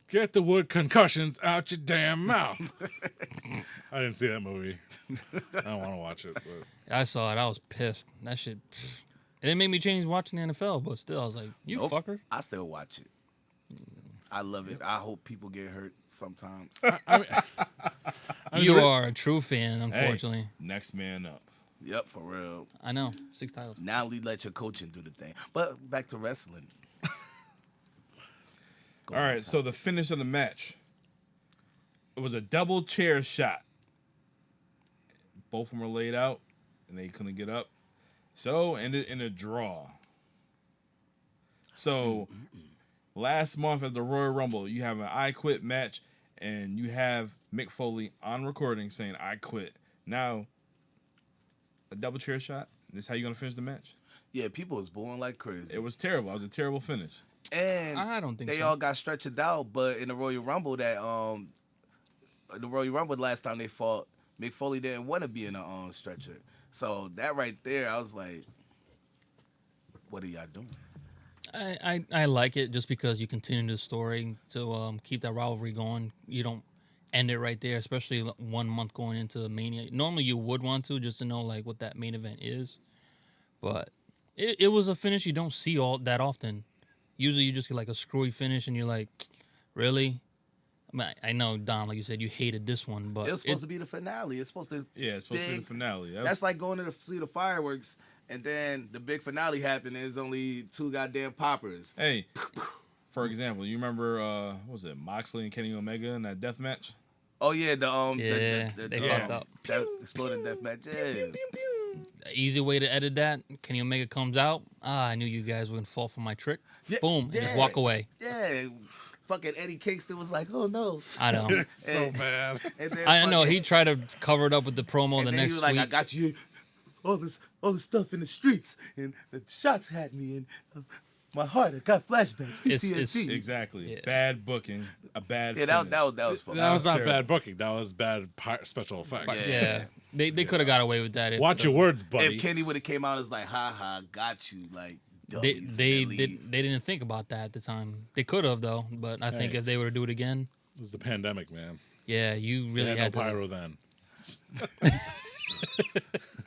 Get the word concussions out your damn mouth. I didn't see that movie. I don't want to watch it. But. I saw it. I was pissed. That shit. It didn't make me change watching the NFL, but still, I was like, "You Nope. fucker." I still watch it. I love it. I hope people get hurt sometimes. You are a true fan, unfortunately. Hey, next man up. Yep, for real. I know. 6 titles. Now we let your coaching do the thing. But back to wrestling. All right, so the finish of the match. It was a double chair shot. Both of them were laid out, and they couldn't get up. So, ended in a draw. So, last month at the Royal Rumble, you have an I Quit match, and you have Mick Foley on recording saying, I quit. Now, a double chair shot. This is how you're going to finish the match? Yeah, people was booing like crazy. It was terrible. It was a terrible finish. And I don't think they so. all got stretched out, but in the Royal Rumble last time they fought, Mick Foley didn't want to be in a stretcher. So that right there, I was like, what are y'all doing? I like it just because you continue the story to keep that rivalry going. You don't end it right there, especially 1 month going into Mania. Normally you would want to just to know like what that main event is, but it was a finish you don't see all that often. Usually you just get like a screwy finish and you're like, really? I mean, I know, Dom, like you said, you hated this one, but It was supposed to be the finale. It's supposed to It's supposed to be the finale. That's like going to see the fireworks and then the big finale happened and there's only 2 goddamn poppers. Hey, for example, you remember what was it, Moxley and Kenny Omega in that death match? Oh yeah, they fucked up. That exploding death match. Yeah. Easy way to edit that. Kenny Omega comes out. I knew you guys were gonna fall for my trick. Yeah, Boom, and just yeah. walk away. Yeah. Fucking Eddie Kingston was like, oh no. I know. So bad. And then I know. fucking- He tried to cover it up with the promo and the then next he was like, week. I got you all this stuff in the streets and the shots had me and my heart. I got flashbacks. PTSD. Exactly. Yeah. Bad booking. A bad Yeah, finish. that was fun. That was not terrible. bad booking. That was bad special effects. Yeah, they could have got away with that. If Watch your words, buddy. If Kenny would have came out and was like, ha ha, got you, like They dummies, they and then did, leave. they didn't think about that at the time. They could have though, but I think Hey. if they were to do it again, It was the pandemic, man. yeah, you They really had had no to. pyro then.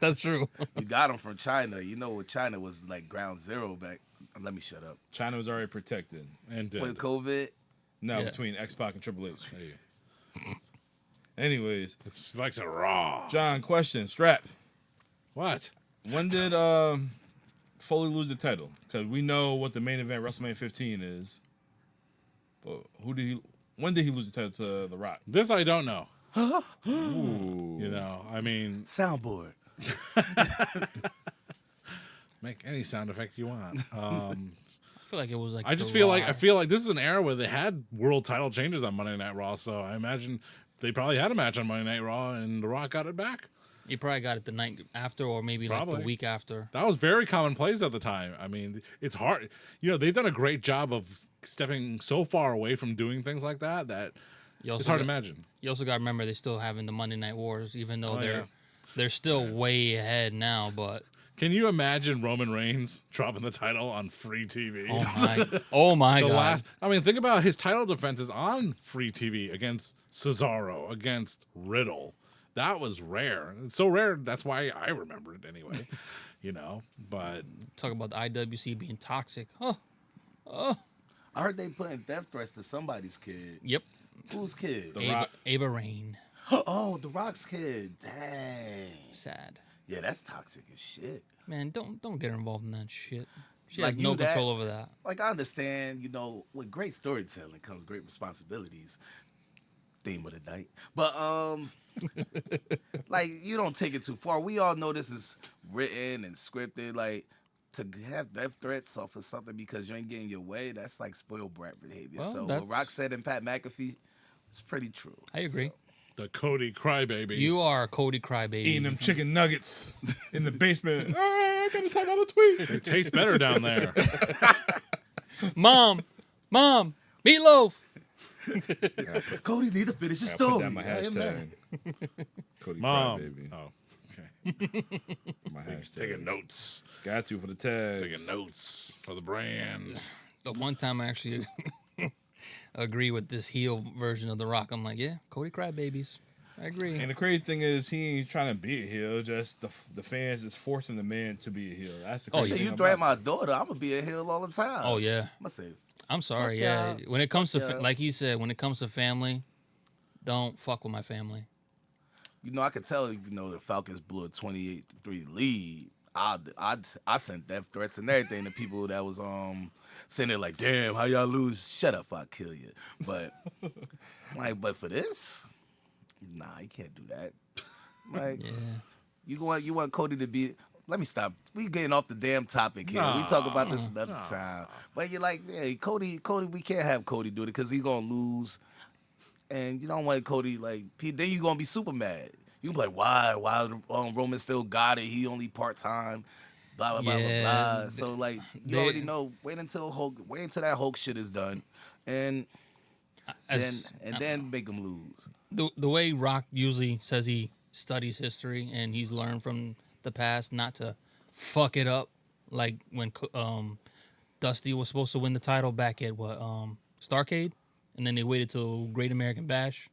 That's true. You got him from China. You know what China was like ground zero back. Let me shut up. China was already protected. And With COVID, No, Yeah. between X-Pac and Triple H. Hey, Anyways, it's like a raw. John, question. Strap. What? When did Foley lose the title? Because we know what the main event WrestleMania 15 is. But when did he lose the title to The Rock? This I don't know. Ooh. You know, I mean, soundboard. make any sound effect you want. I feel like it was like I just the feel Raw. like this is an era where they had world title changes on Monday Night Raw, so I imagine they probably had a match on Monday Night Raw and The Rock got it back. You probably got it the night after, or maybe like Probably. the week after. That was very commonplace at the time. I mean, it's hard. You know, they've done a great job of stepping so far away from doing things like that You also it's hard to got- imagine. You also got to remember they still having the Monday Night Wars, even though Oh, yeah. they're still way ahead now. But Can you imagine Roman Reigns dropping the title on free TV? oh my The god, I mean, think about his title defenses on free TV against Cesaro, against Riddle. That was rare. It's so rare. That's why I remember it anyway. You know, but talk about the IWC being toxic. Oh, I heard they putting death threats to somebody's kid. yep. Whose kid? The Rock. Ava Rain. Oh, The Rock's kid. Dang. Sad. Yeah, that's toxic as shit. Man, don't get her involved in that shit. She Like has no you that- control over that. Like, I understand, with great storytelling comes great responsibilities. theme of the night. But like you don't take it too far. We all know this is written and scripted. Like to have death threats off of something because you ain't getting your way, that's like spoiled brat behavior. Well, So that's- what Rock said and Pat McAfee, it's pretty true. I agree. The Cody crybabies. You are a Cody crybaby. Eating them chicken nuggets in the basement. I gotta type out a tweet. It tastes better down there. Mom, meatloaf. Cody need to finish his I put story. down my hashtag. Cody Mom. Crybaby. Oh, okay. My hashtag. Taking notes. Got to for the tags. Taking notes for the brand. The one time I actually agree with this heel version of The Rock, I'm like, yeah, Cody crybabies. I agree. And the crazy thing is, he ain't trying to be a heel. Just the fans is forcing the man to be a heel. That's the Oh, crazy Say thing you about threaten it. my daughter, I'm gonna be a heel all the time. Oh yeah, I'm gonna say I'm sorry. Fuck Yeah, yeah. when it comes to Fuck yeah. like he said, when it comes to family, don't fuck with my family. you know I could tell the Falcons blew a 28-3 lead. I sent death threats and everything to people that was sitting there like, damn, how y'all lose? Shut up, I'll kill you. But like, but for this, nah, you can't do that. Like, Yeah. you want Cody to be. Let me stop. We getting off the damn topic here. We talk about this another time. But you're like, hey, Cody, we can't have Cody do it because he's gonna lose. And you don't want Cody like. Then you're gonna be super mad. You be like, why Roman still got it? He only part time. Blah blah blah Yeah, blah blah. So like, you they- already know. Wait until that Hulk shit is done, and then make him lose. The way Rock usually says he studies history and he's learned from the past not to fuck it up, like when Dusty was supposed to win the title back at Starrcade, and then they waited till Great American Bash.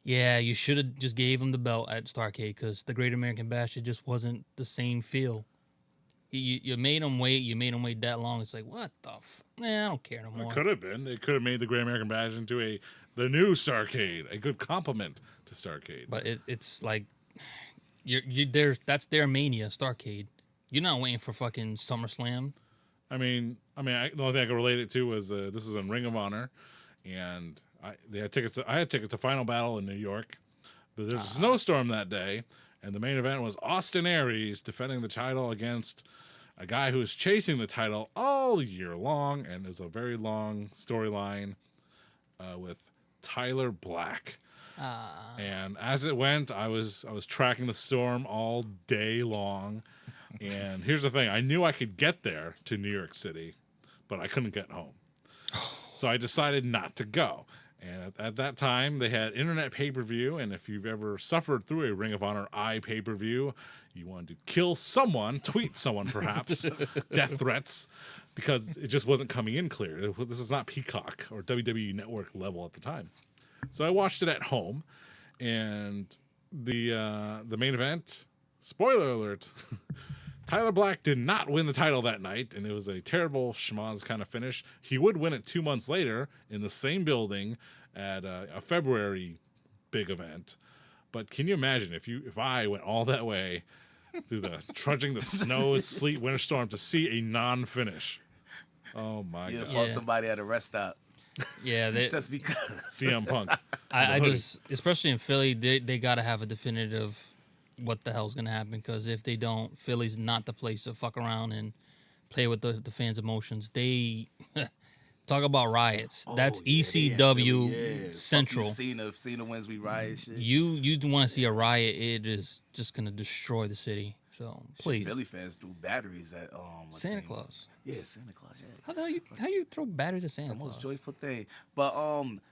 Yeah, you should have just gave him the belt at Starrcade because the Great American Bash, it just wasn't the same feel. You made him wait. You made him wait that long. It's like, what the man, I don't care no more. It could have been. It could have made the Great American Bash into the new Starrcade, a good compliment to Starrcade. But it's like that's their mania, Starrcade. You're not waiting for fucking SummerSlam. I mean, the only thing I could relate it to was this was in Ring of Honor, and I had tickets to Final Battle in New York, but there's a snowstorm that day, and the main event was Austin Aries defending the title against a guy who was chasing the title all year long, and it was a very long storyline with Tyler Black. And as it went, I was tracking the storm all day long. And here's the thing. I knew I could get there to New York City, but I couldn't get home. So I decided not to go. And at that time, they had internet pay-per-view. And if you've ever suffered through a Ring of Honor pay-per-view, you wanted to kill someone, tweet someone perhaps, death threats, because it just wasn't coming in clear. This is not Peacock or WWE Network level at the time. So I watched it at home. And the main event, spoiler alert, Tyler Black did not win the title that night, and it was a terrible schmoz kind of finish. He would win it 2 months later in the same building at a February big event. But can you imagine if I went all that way through the trudging the snow, sleet, winter storm to see a non-finish? Oh my You god! fought somebody at a rest stop Yeah, just because. CM Punk. I hoodie. just, especially in Philly, they got to have a definitive what the hell's going to happen, because if they don't, Philly's not the place to fuck around and play with the fans' emotions. They talk about riots. That's ECW Central. Cena wins, we riot shit. You want to see a riot, it is just going to destroy the city. So please, Philly fans threw batteries at Santa Claus. Yeah, Santa Claus. Yeah. How the hell how you throw batteries at Santa The most Claus? joyful thing. But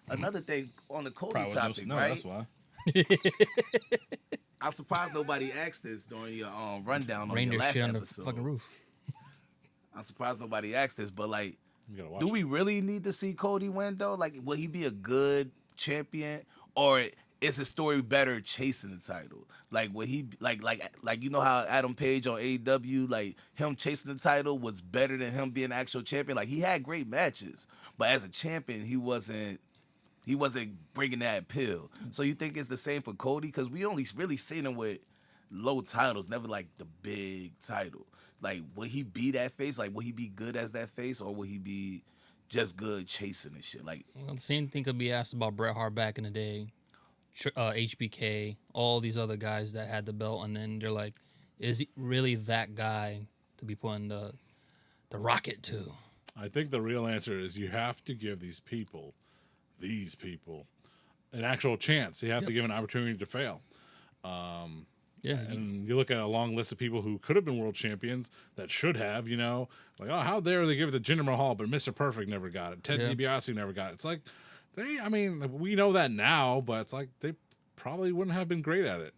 another thing on the Cody Probably topic, no snow, right? that's why. I'm surprised nobody asked this during your rundown on Reindeer your last shit on the episode. fucking roof. I'm surprised nobody asked this, but like, You gotta watch do it. we really need to see Cody win though? Like, will he be a good champion, or is his story better chasing the title? Like, will he like you know how Adam Page on AEW, like him chasing the title was better than him being actual champion? Like, he had great matches, but as a champion, he wasn't bringing that appeal. So you think it's the same for Cody? Because we only really seen him with low titles, never like the big title. Like, will he be that face? Like, will he be good as that face, or will he be, just good chasing and shit. Like, Well, the same thing could be asked about Bret Hart back in the day, HBK, all these other guys that had the belt, and then they're like, is he really that guy to be putting the rocket to? I think the real answer is you have to give these people, an actual chance. You have to give an opportunity to fail. Yeah, And you look at a long list of people who could have been world champions that should have, like, oh, how dare they give it to Jinder Mahal, but Mr. Perfect never got it. Ted DiBiase never got it. It's like, we know that now, but it's like they probably wouldn't have been great at it.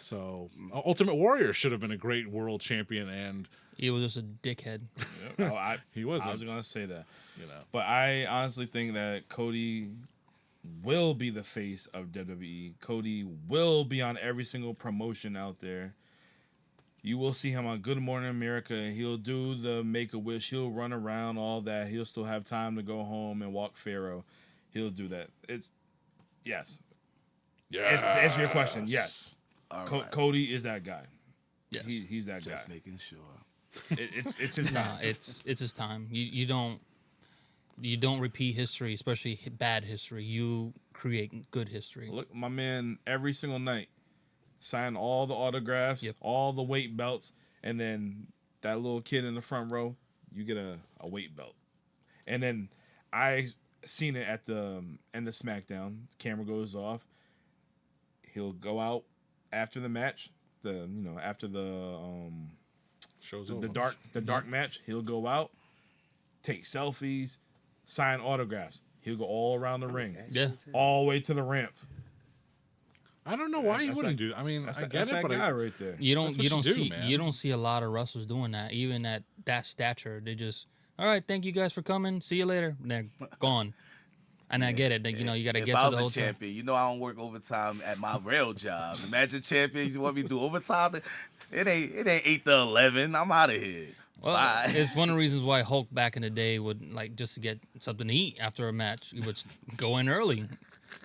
So Ultimate Warrior should have been a great world champion, and he was just a dickhead. he wasn't. I was going to say that. But I honestly think that Cody will be the face of WWE. Cody will be on every single promotion out there. You will see him on Good Morning America. He'll do the Make-A-Wish. He'll run around, all that. He'll still have time to go home and walk Pharaoh. He'll do that. Yes. To answer your question, yes. right. Cody is that guy. Yes. He's that guy. Just making sure. It's his time. Nah, it's his time. You don't repeat history, especially bad history. You create good history. Look, my man, every single night, sign all the autographs, all the weight belts, and then that little kid in the front row, you get a weight belt. And then I seen it at the end of SmackDown. Camera goes off. He'll go out after the match. After the Show's the over. dark match. He'll go out, take selfies, sign autographs. He'll go all around the ring, all the way to the ramp. I don't know why you wouldn't do that. I mean, I get it, that but guy right there. You don't see man. you don't see a lot of wrestlers doing that. Even at that stature, they just, all right, thank you guys for coming. See you later. And they're gone. And I get it. You got to get to the If I was a hotel. champion, I don't work overtime at my real job. Imagine champion, you want me to do overtime? It ain't 8 to 11. I'm out of here. Well, Bye. it's one of the reasons why Hulk back in the day would, just to get something to eat after a match, he would go in early.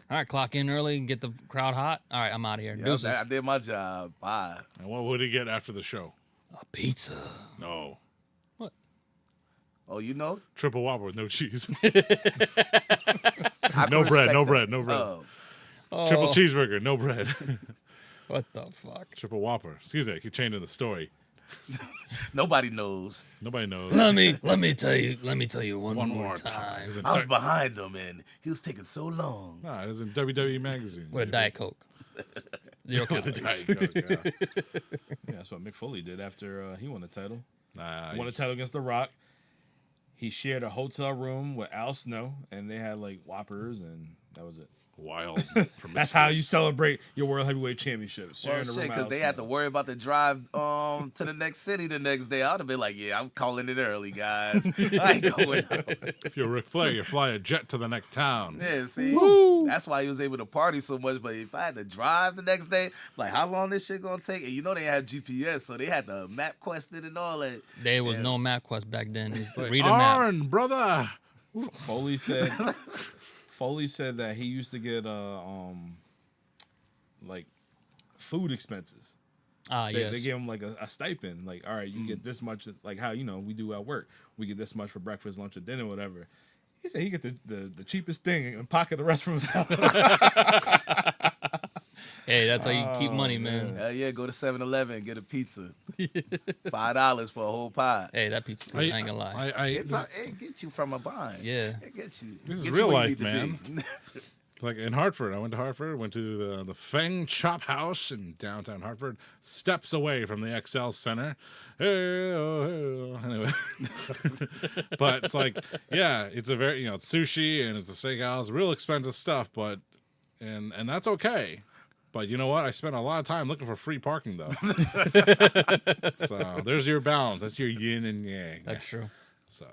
All right, clock in early and get the crowd hot. All right, I'm out of here. Yeah, I did my job. Bye. And what would he get after the show? A pizza. No. What? Oh, Triple Whopper with no cheese. I No can bread, respect no that. bread, no bread. Oh, Triple cheeseburger, no bread. What the fuck? Triple Whopper. Excuse me, I keep changing the story. nobody knows. Nobody knows. Let me tell you one more time. It was in I was behind him, and he was taking so long. Nah, it was in WWE magazine. With a Diet Coke. Zero With a calories. Diet Coke, yeah. Yeah, that's what Mick Foley did after he won the title. Nah, Won the title against The Rock. He shared a hotel room with Al Snow, and they had like Whoppers, and that was it. wild. That's how you celebrate your World Heavyweight Championship. Well, Sharing the room shit, with because Al they Snow. had to worry about the drive to the next city the next day. I would have been like, yeah, I'm calling it early, guys. I ain't going out. If you're Ric Flair, you fly a jet to the next town. Yeah, see? That's why he was able to party so much. But if I had to drive the next day, like, how long this shit gonna take? And they had GPS, so they had the map quested and all that. There was no MapQuest back then. Just read a map. Arn, brother. Foley said that he used to get like food expenses. Yes. They gave him like a stipend. Like, all right, you get this much. Like how we do at work. We get this much for breakfast, lunch, or dinner, whatever. He said he get the cheapest thing and pocket the rest for himself. Hey, that's how you keep money, man. Hell yeah, go to 7-Eleven and get a pizza. $5 for a whole pie. Hey, that pizza good. I ain't gonna lie. It get you from a bind. Yeah. It gets you. This is get real you where you life, need to man. be. Like in Hartford, I went to Hartford, went to the Feng Chop House in downtown Hartford, steps away from the XL Center. Hey, oh, hey, oh. Anyway, but it's like, yeah, it's a very it's sushi and it's a steakhouse, real expensive stuff, but and that's okay. But you know what? I spent a lot of time looking for free parking though. So there's your balance. That's your yin and yang. That's true. So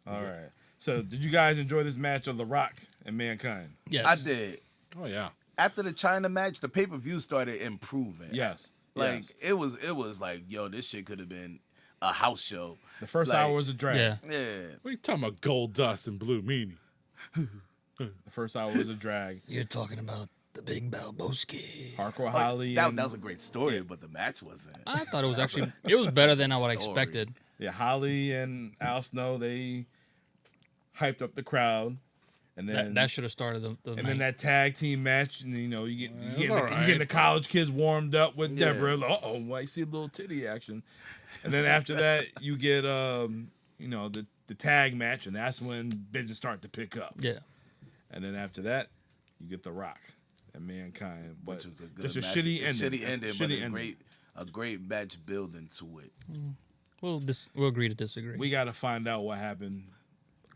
All right. So, did you guys enjoy this match of The Rock and Mankind? Yes. I did. oh yeah. After the China match, the pay-per-view started improving. Yes. Like Yes. it was like, yo, this shit could have been a house show. The first like- hour was a drag. Yeah. Yeah. What are you talking about? Goldust and Blue Meanie. The first hour was a drag. You're talking about the Big Balboski. Hardcore Holly. That and, was a great story, but the match wasn't. I thought it was it was better than what I Story. expected. yeah, Holly and Al Snow, they hyped up the crowd, and then That should have started the and night. then that tag team match, and you was get all you right, getting the college kids warmed up with Yeah. Debra. I see a little titty action, and then after that you get the tag match, and that's when business start to pick up. Yeah. And then after that, you get The Rock and Mankind, but which was a good it's a match. shitty It's ending. Shitty ending, It's but shitty ending. a great match building to it. We'll agree to disagree. We got to find out what happened.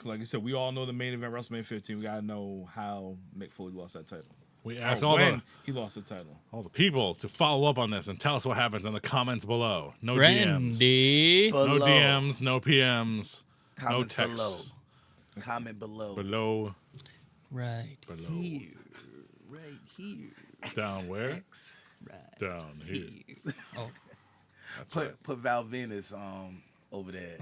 Like I said, we all know the main event, WrestleMania 15. We got to know how Mick Foley lost that title. We asked Or all when he lost the title. the people to follow up on this and tell us what happens in the comments below. No DMs. Randy. No Below. DMs, no PMs, Comments no texts. below. Comment below. Below, Right below. here. Right here. Down where? X. Right Down here. here. Oh, That's right. Put Val Venis over there.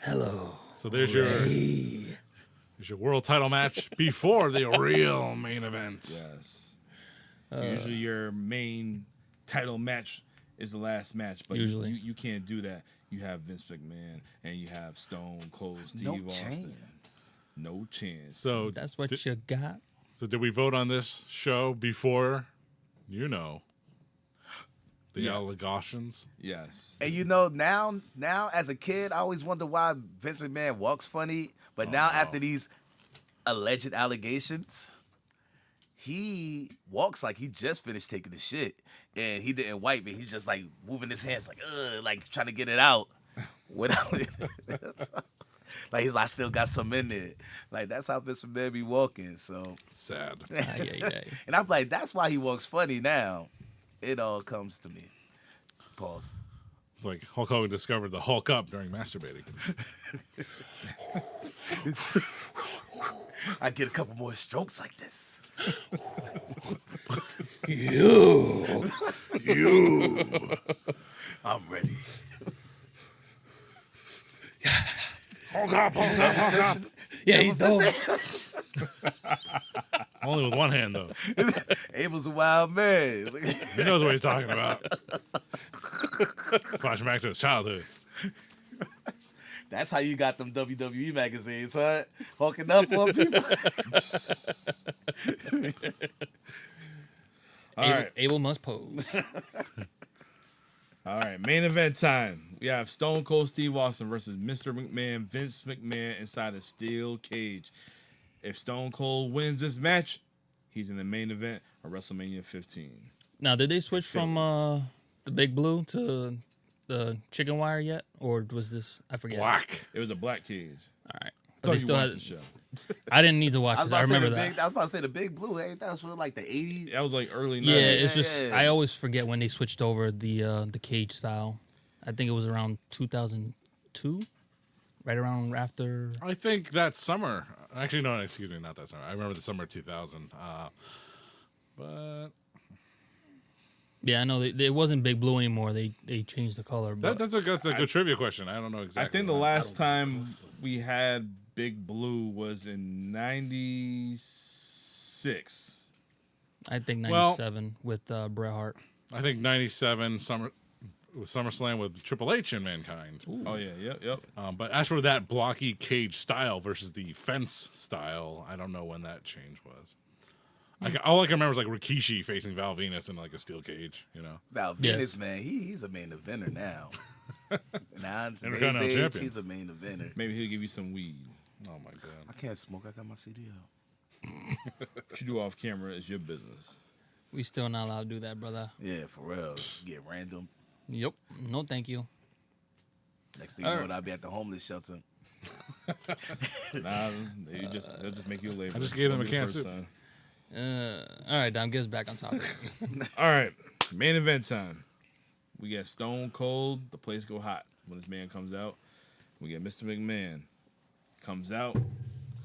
hello. So there's your world title match before the real main event. Yes. Usually your main title match is the last match, but Usually. you can't do that. You have Vince McMahon and you have Stone Cold Steve No Austin. chance. No chance. So That's what you got. So did we vote on this show before, the Yeah. allegations? Yes. And now as a kid, I always wonder why Vince McMahon walks funny. But now after these alleged allegations, he walks like he just finished taking the shit. And he didn't wipe it. He's just like moving his hands like trying to get it out without it. Like he's like, I still got some in there. Like that's how Vince McMahon be walking. So Sad. and I'm like, that's why he walks funny now. It all comes to me. Pause. It's like Hulk Hogan discovered the Hulk up during masturbating. I get a couple more strokes like this. You. I'm ready. Hulk up. Yeah, he's dope. Only with one hand, though. Abel's a wild man. He knows what he's talking about. Flashing back to his childhood. That's how you got them WWE magazines, huh? Hawking up on people. All right. Abel must pose. All right. Main event time. We have Stone Cold Steve Austin versus Mr. McMahon, Vince McMahon inside a steel cage. If Stone Cold wins this match, he's in the main event of WrestleMania 15. Now, did they switch from the Big Blue to the chicken wire yet? Or was this, I forget. Black. It was a black cage. All right. I But thought they you still watched had, the show. I didn't need to watch I was this. I about to say remember the that. big. I was about to say the Big Blue. Ain't that from like the 80s? That was like early 90s. Yeah, it's just, yeah. I always forget when they switched over the cage style. I think it was around 2002, right around after. I think that summer. Actually, no, excuse me, not that summer. I remember the summer of 2000. But Yeah, I know it wasn't Big Blue anymore. They changed the color. But that's a good trivia question. I don't know exactly. I think the when. last time we had Big Blue was in 96. I think Well- 97 with Bret Hart. I think 97 summer with SummerSlam with Triple H and Mankind. Oh, yeah. Yep. But as for that blocky cage style versus the fence style, I don't know when that change was. All I can remember is like Rikishi facing Val Venis in like a steel cage, Val Yes. Venis, man, he's a main eventer now. Now in today's Intercontinental age, champion. he's a main eventer. Maybe he'll give you some weed. Oh my god. I can't smoke. I got my CD out. What you do off camera is your business. We still not allowed to do that, brother. Yeah, for real. Get random. Yep. No, thank you. Next thing you know, I'll be at the homeless shelter. Nah, they'll just make you a label. I just gave them Don't a be the can first soup. son. All right, Dom, get us back on topic. All right, main event time. We get Stone Cold. The place go hot when this man comes out. We get Mr. McMahon. Comes out,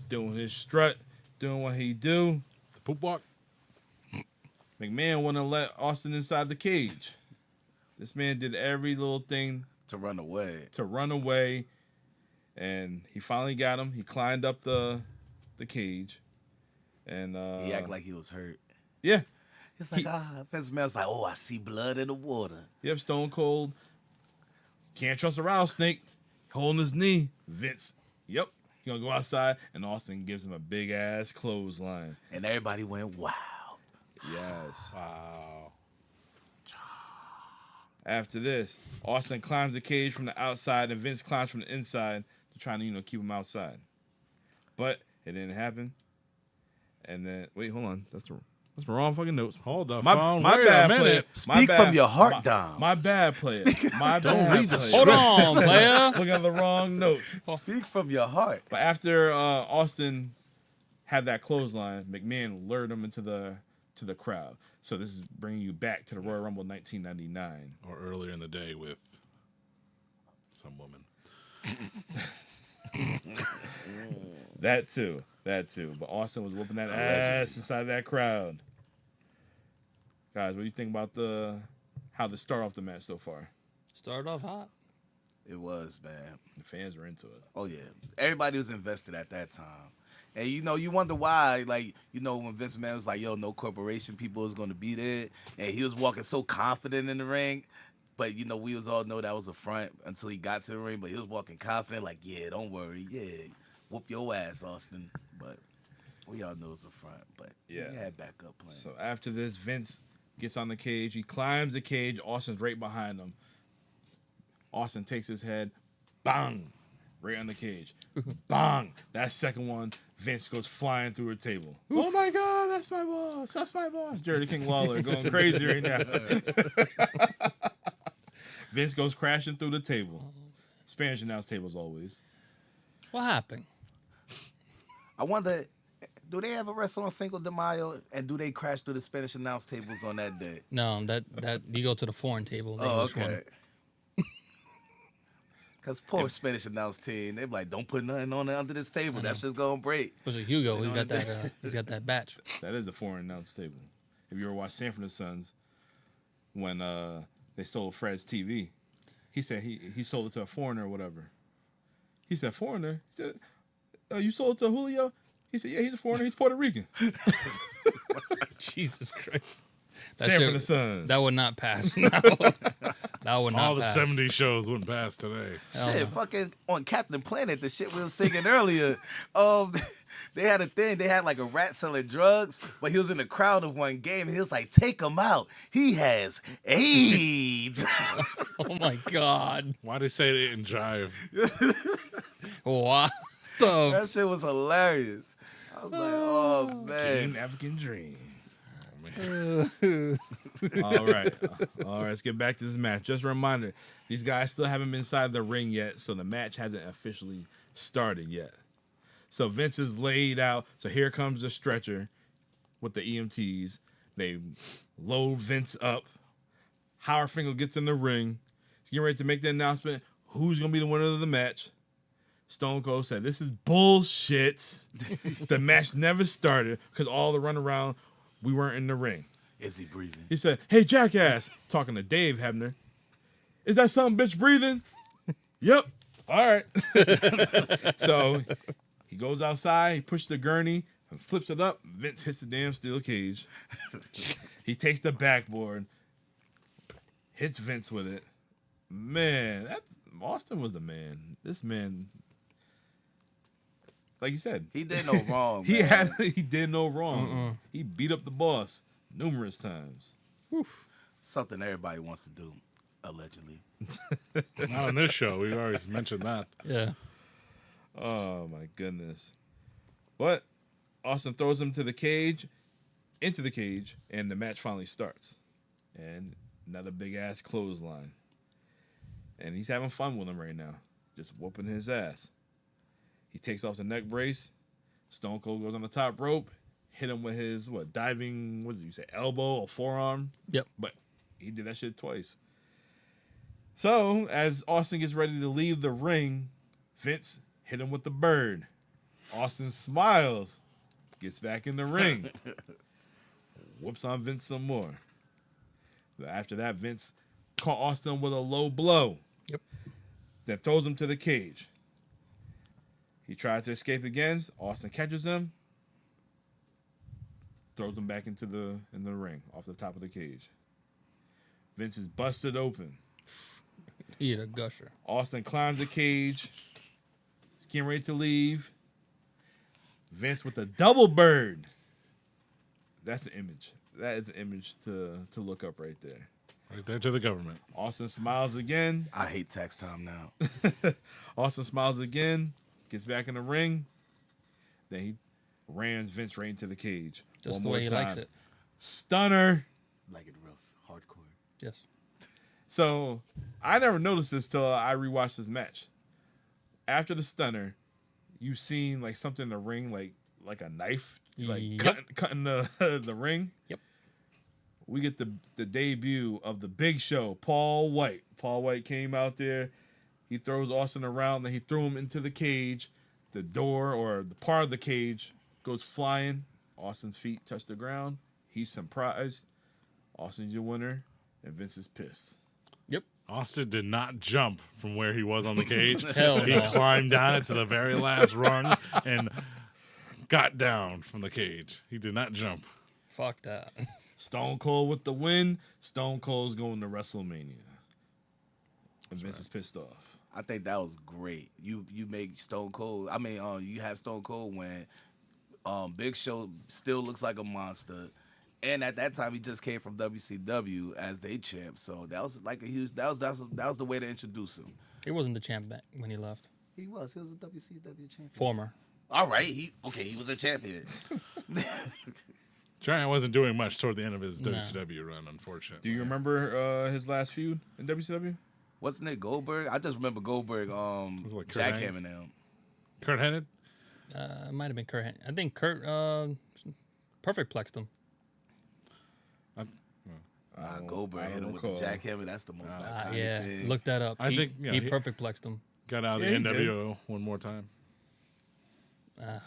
doing his strut, doing what he do. The poop walk. McMahon wouldn't let Austin inside the cage. This man did every little thing To run away. to run away, and he finally got him. He climbed up the cage, and He act like he was hurt. yeah, It's like, Vince McMahon's like, I see blood in the water. yep. Stone Cold can't trust a rattlesnake. Holding his knee, Vince. Yep. He's gonna go outside, and Austin gives him a big ass clothesline. And everybody went, wow. Yes. Wow. After this, Austin climbs the cage from the outside, and Vince climbs from the inside to try to keep him outside. But it didn't happen. And then wait, hold on. That's the wrong fucking notes. Hold the My phone. bad, Wait a minute. player. Speak from your heart, Dom. My bad, player. My Don't bad, read the player. Hold on, player. Looking at the wrong notes. Speak from your heart. But after Austin had that clothesline, McMahon lured him into the crowd. So this is bringing you back to the Royal Rumble 1999. Or earlier in the day with some woman. That too. But Austin was whooping that ass inside that crowd. Guys, what do you think about how to start off the match so far? Started off hot. It was, man. The fans were into it. Oh, yeah. Everybody was invested at that time. And, you wonder why, when Vince McMahon was like, yo, no corporation people is going to be there. And he was walking so confident in the ring. But, we was all know that was a front until he got to the ring. But he was walking confident like, yeah, don't worry. Yeah, whoop your ass, Austin. But we all know it's a front. But Yeah. he had backup plan. So after this, Vince gets on the cage. He climbs the cage. Austin's right behind him. Austin takes his head. Bang! Right on the cage. Bang! That second one, Vince goes flying through a table. Oh my God, that's my boss. That's my boss. Jerry King Lawler going crazy right now. Vince goes crashing through the table. Spanish announce tables always. What happened? I wonder, do they ever wrestle on Cinco de Mayo? And do they crash through the Spanish announce tables on that day? No, that you go to the foreign table. the Oh, English one. okay. Because poor Spanish announce team, they be like, don't put nothing on under this table. That's just going to break. Especially Hugo, You know he got what I that. He's got that batch. That is the foreign announce table. If you ever watched Sanford and Sons, when they sold Fred's TV, he said he sold it to a foreigner or whatever. He said, foreigner? He said, you sold it to Julio? He said, yeah, he's a foreigner. He's Puerto Rican. Jesus Christ. Sanford and Sons. That would not pass. No. That would not All the pass. 70s shows wouldn't pass today. Shit, fucking on Captain Planet, the shit we were singing earlier. They had a thing. They had like a rat selling drugs, but he was in the crowd of one game, and he was like, take him out. He has AIDS. Oh, my God. Why they say they didn't jive? What the? That shit was hilarious. I was like, oh, King man. African Dream. Oh, man. All right, let's get back to this match. Just a reminder, these guys still haven't been inside the ring yet, so the match hasn't officially started yet. So Vince is laid out. So here comes the stretcher with the EMTs. They load Vince up. Howard Finkel gets in the ring. He's getting ready to make the announcement. Who's going to be the winner of the match? Stone Cold said, this is bullshit. The match never started because all the runaround, we weren't in the ring. Is he breathing? He said, hey, jackass, talking to Dave Hebner. Is that some bitch breathing? Yep. All right. So he goes outside, he pushes the gurney, and flips it up. Vince hits the damn steel cage. He takes the backboard, hits Vince with it. Man, Austin was the man. This man, like you said, He did no wrong, man. he did no wrong. He beat up the boss numerous times. Something everybody wants to do, allegedly. Not on this show. We've already mentioned that. Yeah. Oh my goodness. But Austin throws him into the cage, and the match finally starts. And another big ass clothesline. And he's having fun with him right now. Just whooping his ass. He takes off the neck brace. Stone Cold goes on the top rope, hit him with his diving, what did you say, elbow or forearm? Yep. But he did that shit twice. So, as Austin gets ready to leave the ring, Vince hit him with the bird. Austin smiles, gets back in the ring, whoops on Vince some more. After that, Vince caught Austin with a low blow. Yep. Then throws him to the cage. He tries to escape again. Austin catches him, throws him back into the ring off the top of the cage. Vince is busted open. He had a gusher. Austin climbs the cage. He's getting ready to leave. Vince with a double bird. That's an image. That is an image to look up right there. Right there to the government. Austin smiles again. I hate tax time now. Austin smiles again. Gets back in the ring. Then he rams Vince right into the cage. Just One the more way he time. likes it. Stunner. Like it rough, hardcore. Yes. So I never noticed this till I rewatched this match. After the stunner, you seen like something in the ring, like a knife, like Yep. cutting the the ring. Yep. We get the debut of the Big Show, Paul White. Paul White came out there. He throws Austin around, then he threw him into the cage. The door or the part of the cage goes flying. Austin's feet touch the ground. He's surprised. Austin's your winner, and Vince is pissed. Yep. Austin did not jump from where he was on the cage. Hell He no. climbed down it to the very last rung and got down from the cage. He did not jump. Fuck that. Stone Cold with the win. Stone Cold's going to WrestleMania. And Vince is pissed off. I think that was great. You make Stone Cold. I mean, you have Stone Cold when Big Show still looks like a monster, and at that time he just came from WCW as they champ. So that was like a huge. That was the way to introduce him. He wasn't the champ back when he left. He was a WCW champion. Former. All right, he was a champion. Giant wasn't doing much toward the end of his No. WCW run, unfortunately. Do you remember his last feud in WCW? Wasn't it Goldberg? I just remember Goldberg it like Kurt Angle? jackhamming him. Kurt-headed? It might have been Kurt. I think Kurt perfect plexed him. Goldberg hit him with the jackhammer. That's the most iconic Yeah, thing. look that up. I think, he perfect plexed him. Got out of Yeah, the he did. NWO one more time. Yeah,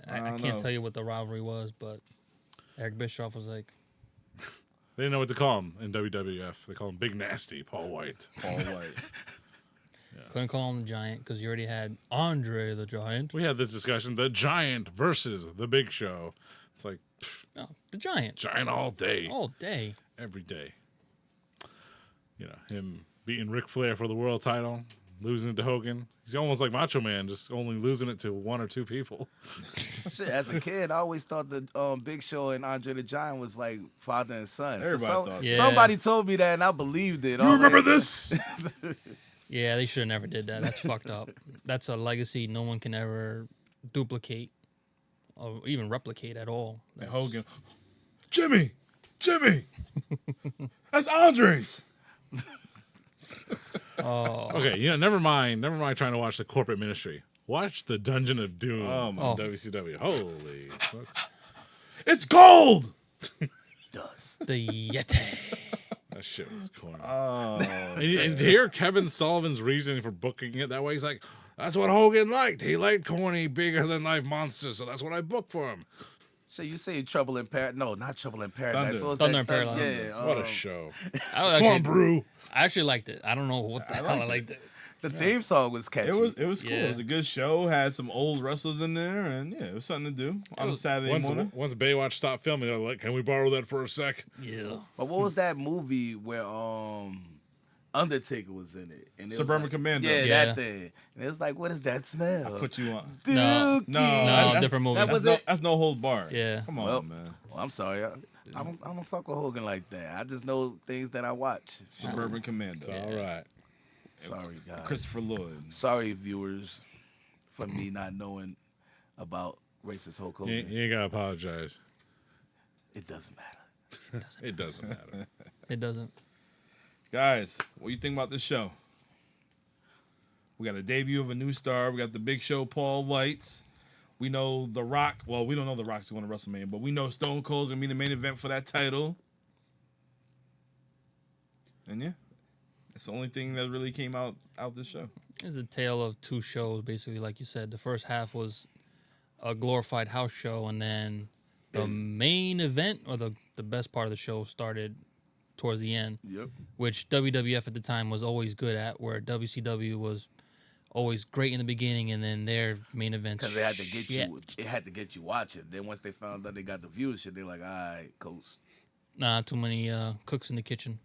I I don't can't know. tell you what the rivalry was, but Eric Bischoff was like, They didn't know what to call him in WWF. They call him Big Nasty, Paul White. Paul White. couldn't call him the Giant because you already had Andre the Giant. We had this discussion, the Giant versus the Big Show. It's like, No, the Giant. Giant all day, All day. every day. You know, him beating Ric Flair for the world title, losing to Hogan. He's almost like Macho Man, just only losing it to one or two people. Shit, as a kid, I always thought the Big Show and Andre the Giant was like father and son. Everybody thought Yeah. Somebody told me that, and I believed it. You remember this? Yeah, they should have never did that. That's fucked up. That's a legacy no one can ever duplicate or even replicate at all. And Hogan. Jimmy! That's Andre's! Okay, you know, never mind trying to watch the Corporate Ministry. Watch the Dungeon of Doom Oh, on WCW. Holy fuck. It's gold! Does. The Yeti. That shit was corny. Oh. And to hear Kevin Sullivan's reasoning for booking it that way, he's like, that's what Hogan liked. He liked corny, bigger than life monsters, so that's what I booked for him. So you say Trouble in Paradise? No, not Trouble in Paradise. Thunder. What was Thunder that? in Paradise. Yeah. What a show. I Come on, Brew. actually liked it. I don't know what the hell I liked it. The theme song was catchy. It was cool. Yeah. It was a good show. Had some old wrestlers in there, and yeah, it was something to do on a Saturday morning. Once Baywatch stopped filming, they're like, can we borrow that for a sec? Yeah. But what was that movie where Undertaker was in it? And it was Suburban like, Commando. Yeah, Yeah. that thing. And it was like, what does that smell? Put you on. Dookie. No. No, No, that's- different movie. that was That's no, it? that's no hold bar. Yeah. Come on, Well, man. Oh, I'm sorry. I don't fuck with Hogan like that. I just know things that I watch. Suburban Commando. All right. Sorry, guys. Christopher Lloyd. Sorry, viewers, for me not knowing about racist Hulk Hogan. You ain't got to apologize. It doesn't matter. It doesn't matter. It doesn't. Guys, what do you think about this show? We got a debut of a new star. We got the Big Show, Paul White. We know The Rock. Well, we don't know The Rock's going to WrestleMania, but we know Stone Cold's going to be the main event for that title. And yeah, that's the only thing that really came out this show. It's a tale of two shows, basically, like you said. The first half was a glorified house show, and then the main event, or the best part of the show, started towards the end, Yep. which WWF at the time was always good at, where WCW was always great in the beginning, and then their main events. Because they had to get shit. you. It had to get you watching. Then once they found out they got the viewership, they're like, all right, coast. Nah, too many cooks in the kitchen.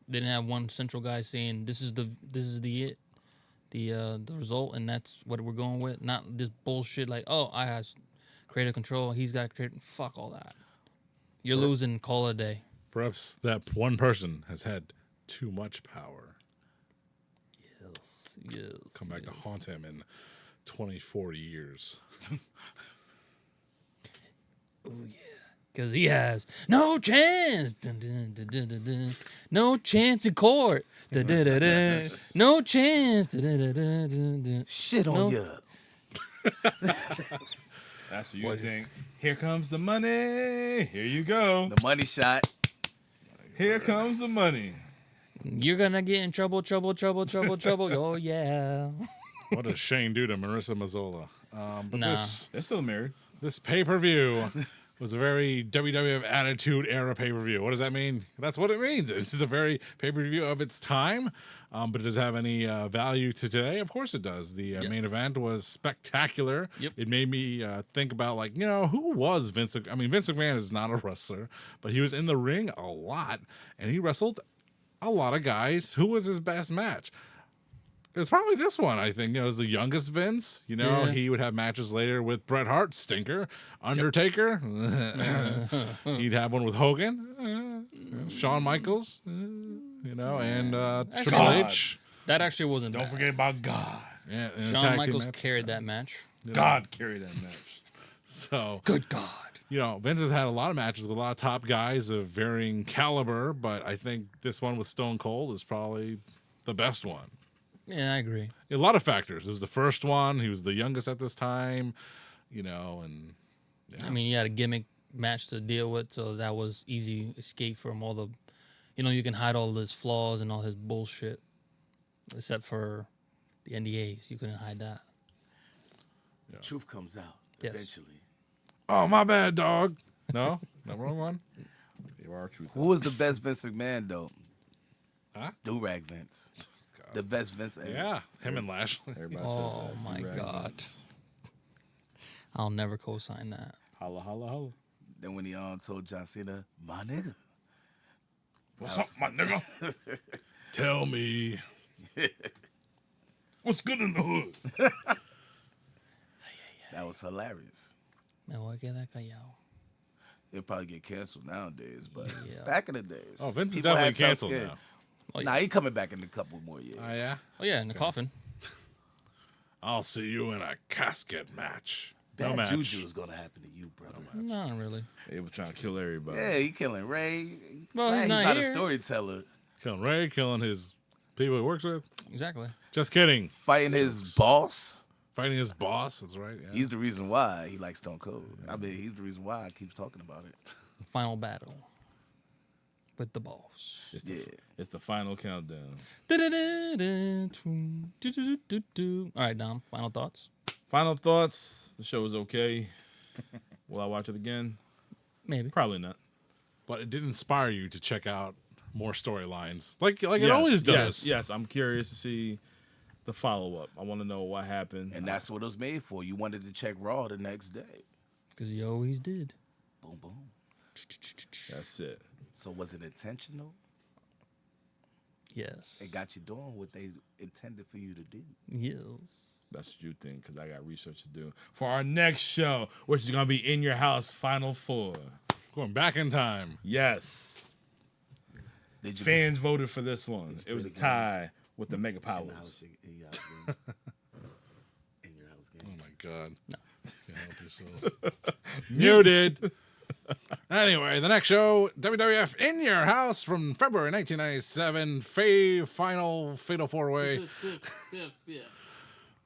They didn't have one central guy saying this is the it. the result, and that's what we're going with. Not this bullshit like, oh, I have creative control. He's got creative. Fuck all that. You're losing. Call it a day. Perhaps that one person has had too much power. Yes. Come back to haunt him in 20, 40 years. Oh yeah, because he has no chance. Dun, dun, dun, dun, dun, dun. No chance in court. Dun, dun, dun, dun. No chance. Dun, dun, dun, dun, dun, dun. Shit on No. you. That's what you think. Here comes the money. Here you go. The money shot. Here comes the money. You're gonna get in trouble. Oh yeah. What does Shane do to Marissa Mazzola? But Nah. They're still married. this pay-per-view was a very WWF Attitude Era pay-per-view. What does that mean? That's what it means. This is a very pay-per-view of its time. But does it have any value to today? Of course it does. The main event was spectacular. Yep. It made me think about, like, who was Vince? I mean, Vince McMahon is not a wrestler, but he was in the ring a lot, and he wrestled a lot of guys. Who was his best match? It was probably this one, I think. It was the youngest Vince. Yeah. He would have matches later with Bret Hart, Stinker, Undertaker. He'd have one with Hogan, Shawn Michaels, and Triple God. H. That actually wasn't Don't bad. forget about God. Yeah, and a Shawn tag team Michaels match. carried that match. God carried that match. So, Good God. Vince has had a lot of matches with a lot of top guys of varying caliber, but I think this one with Stone Cold is probably the best one. Yeah, I agree. A lot of factors. It was the first one. He was the youngest at this time, and yeah. I mean, you had a gimmick match to deal with, so that was easy escape from all the, you can hide all his flaws and all his bullshit, except for the NDAs. You couldn't hide that. The truth comes out Yes. eventually. Oh, my bad, dog. No, the wrong one. You are truth. Who was the best Vince McMahon, though? Huh? Do-rag Vince. The best Vince ever. Yeah, him and Lashley. Everybody Oh, said that. my Right. God. I'll never co-sign that. Holla, holla, holla. Then when he told John Cena, my nigga. What's up, my nigga? Tell me. What's good in the hood? That was hilarious. Me voy a quedar callado. It'll probably get canceled nowadays, but Yeah. back in the days. Oh, Vince is people definitely had tough canceled skin. now. Oh, Nah, he coming back in a couple more years. Oh, yeah? Oh, yeah, in the coffin. I'll see you in a casket match. Bad No match. juju is gonna happen to you, brother. Not really. They were trying to kill everybody. Yeah, he killing Ray. Well, Nah, he's he's not not here. a storyteller. Killing Ray, killing his people he works with. Exactly. Just kidding. Fighting his boss. Fighting his boss. That's right. Yeah. He's the reason why he likes Stone Cold. I mean, he's the reason why I keep talking about it. Final battle with the boss. It's Yeah. it's the final countdown. All right, Dom. Final thoughts. Final thoughts. The show was okay. Will I watch it again? Maybe. Probably not. But it did inspire you to check out more storylines, like it Yes, always does. Yes, I'm curious to see the follow up. I want to know what happened. And that's what it was made for. You wanted to check Raw the next day. Because you always did. Boom, boom. That's it. So was it intentional? Yes. It got you doing what they intended for you to do. Yes. That's what you think, because I got research to do for our next show, which is going to be In Your House Final Four. Going back in time. Yes. Did you Fans voted for this one. It was a pretty good. tie with the Mega in your house, Powers. in your house game? In your house Oh game. my God. Can't help yourself. Muted. Anyway, the next show, WWF In Your House from February 1997, final Fatal 4-Way.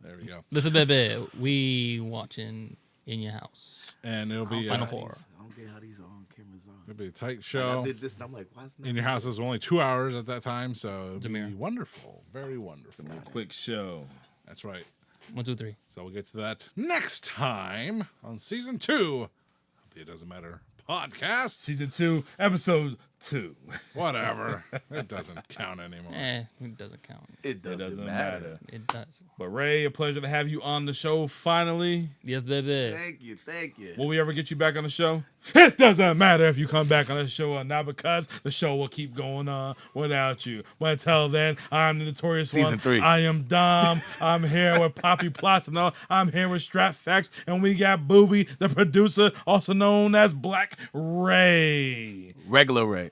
There we go. We watching in your house. And it'll be, Final Four. I don't get how these cameras on. it'll be a tight Like, show. I did this and I'm like, why is In Your House was only 2 hours at that time, so it'll be Demir. wonderful. Very wonderful. Quick show. That's right. 1, 2, 3. So we'll get to that next time on season 2 of the It Doesn't Matter podcast. Season 2, episode 2. Whatever. It doesn't count anymore. It doesn't count. It doesn't matter. It does. But Ray, a pleasure to have you on the show finally. Yes, baby. Thank you. Will we ever get you back on the show? It doesn't matter if you come back on the show or not, because the show will keep going on without you. But until then, I'm the notorious Season one. 3. I am Dom. I'm here with Poppy Platino. I'm here with Strap Facts. And we got Booby, the producer, also known as Black Ray. Regular Ray.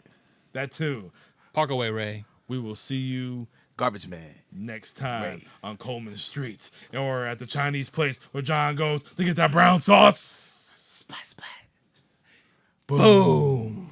That too. Park away, Ray. We will see you Garbage man. next time Ray. on Coleman Street or at the Chinese place where John goes to get that brown sauce. Splash, splash. Boom.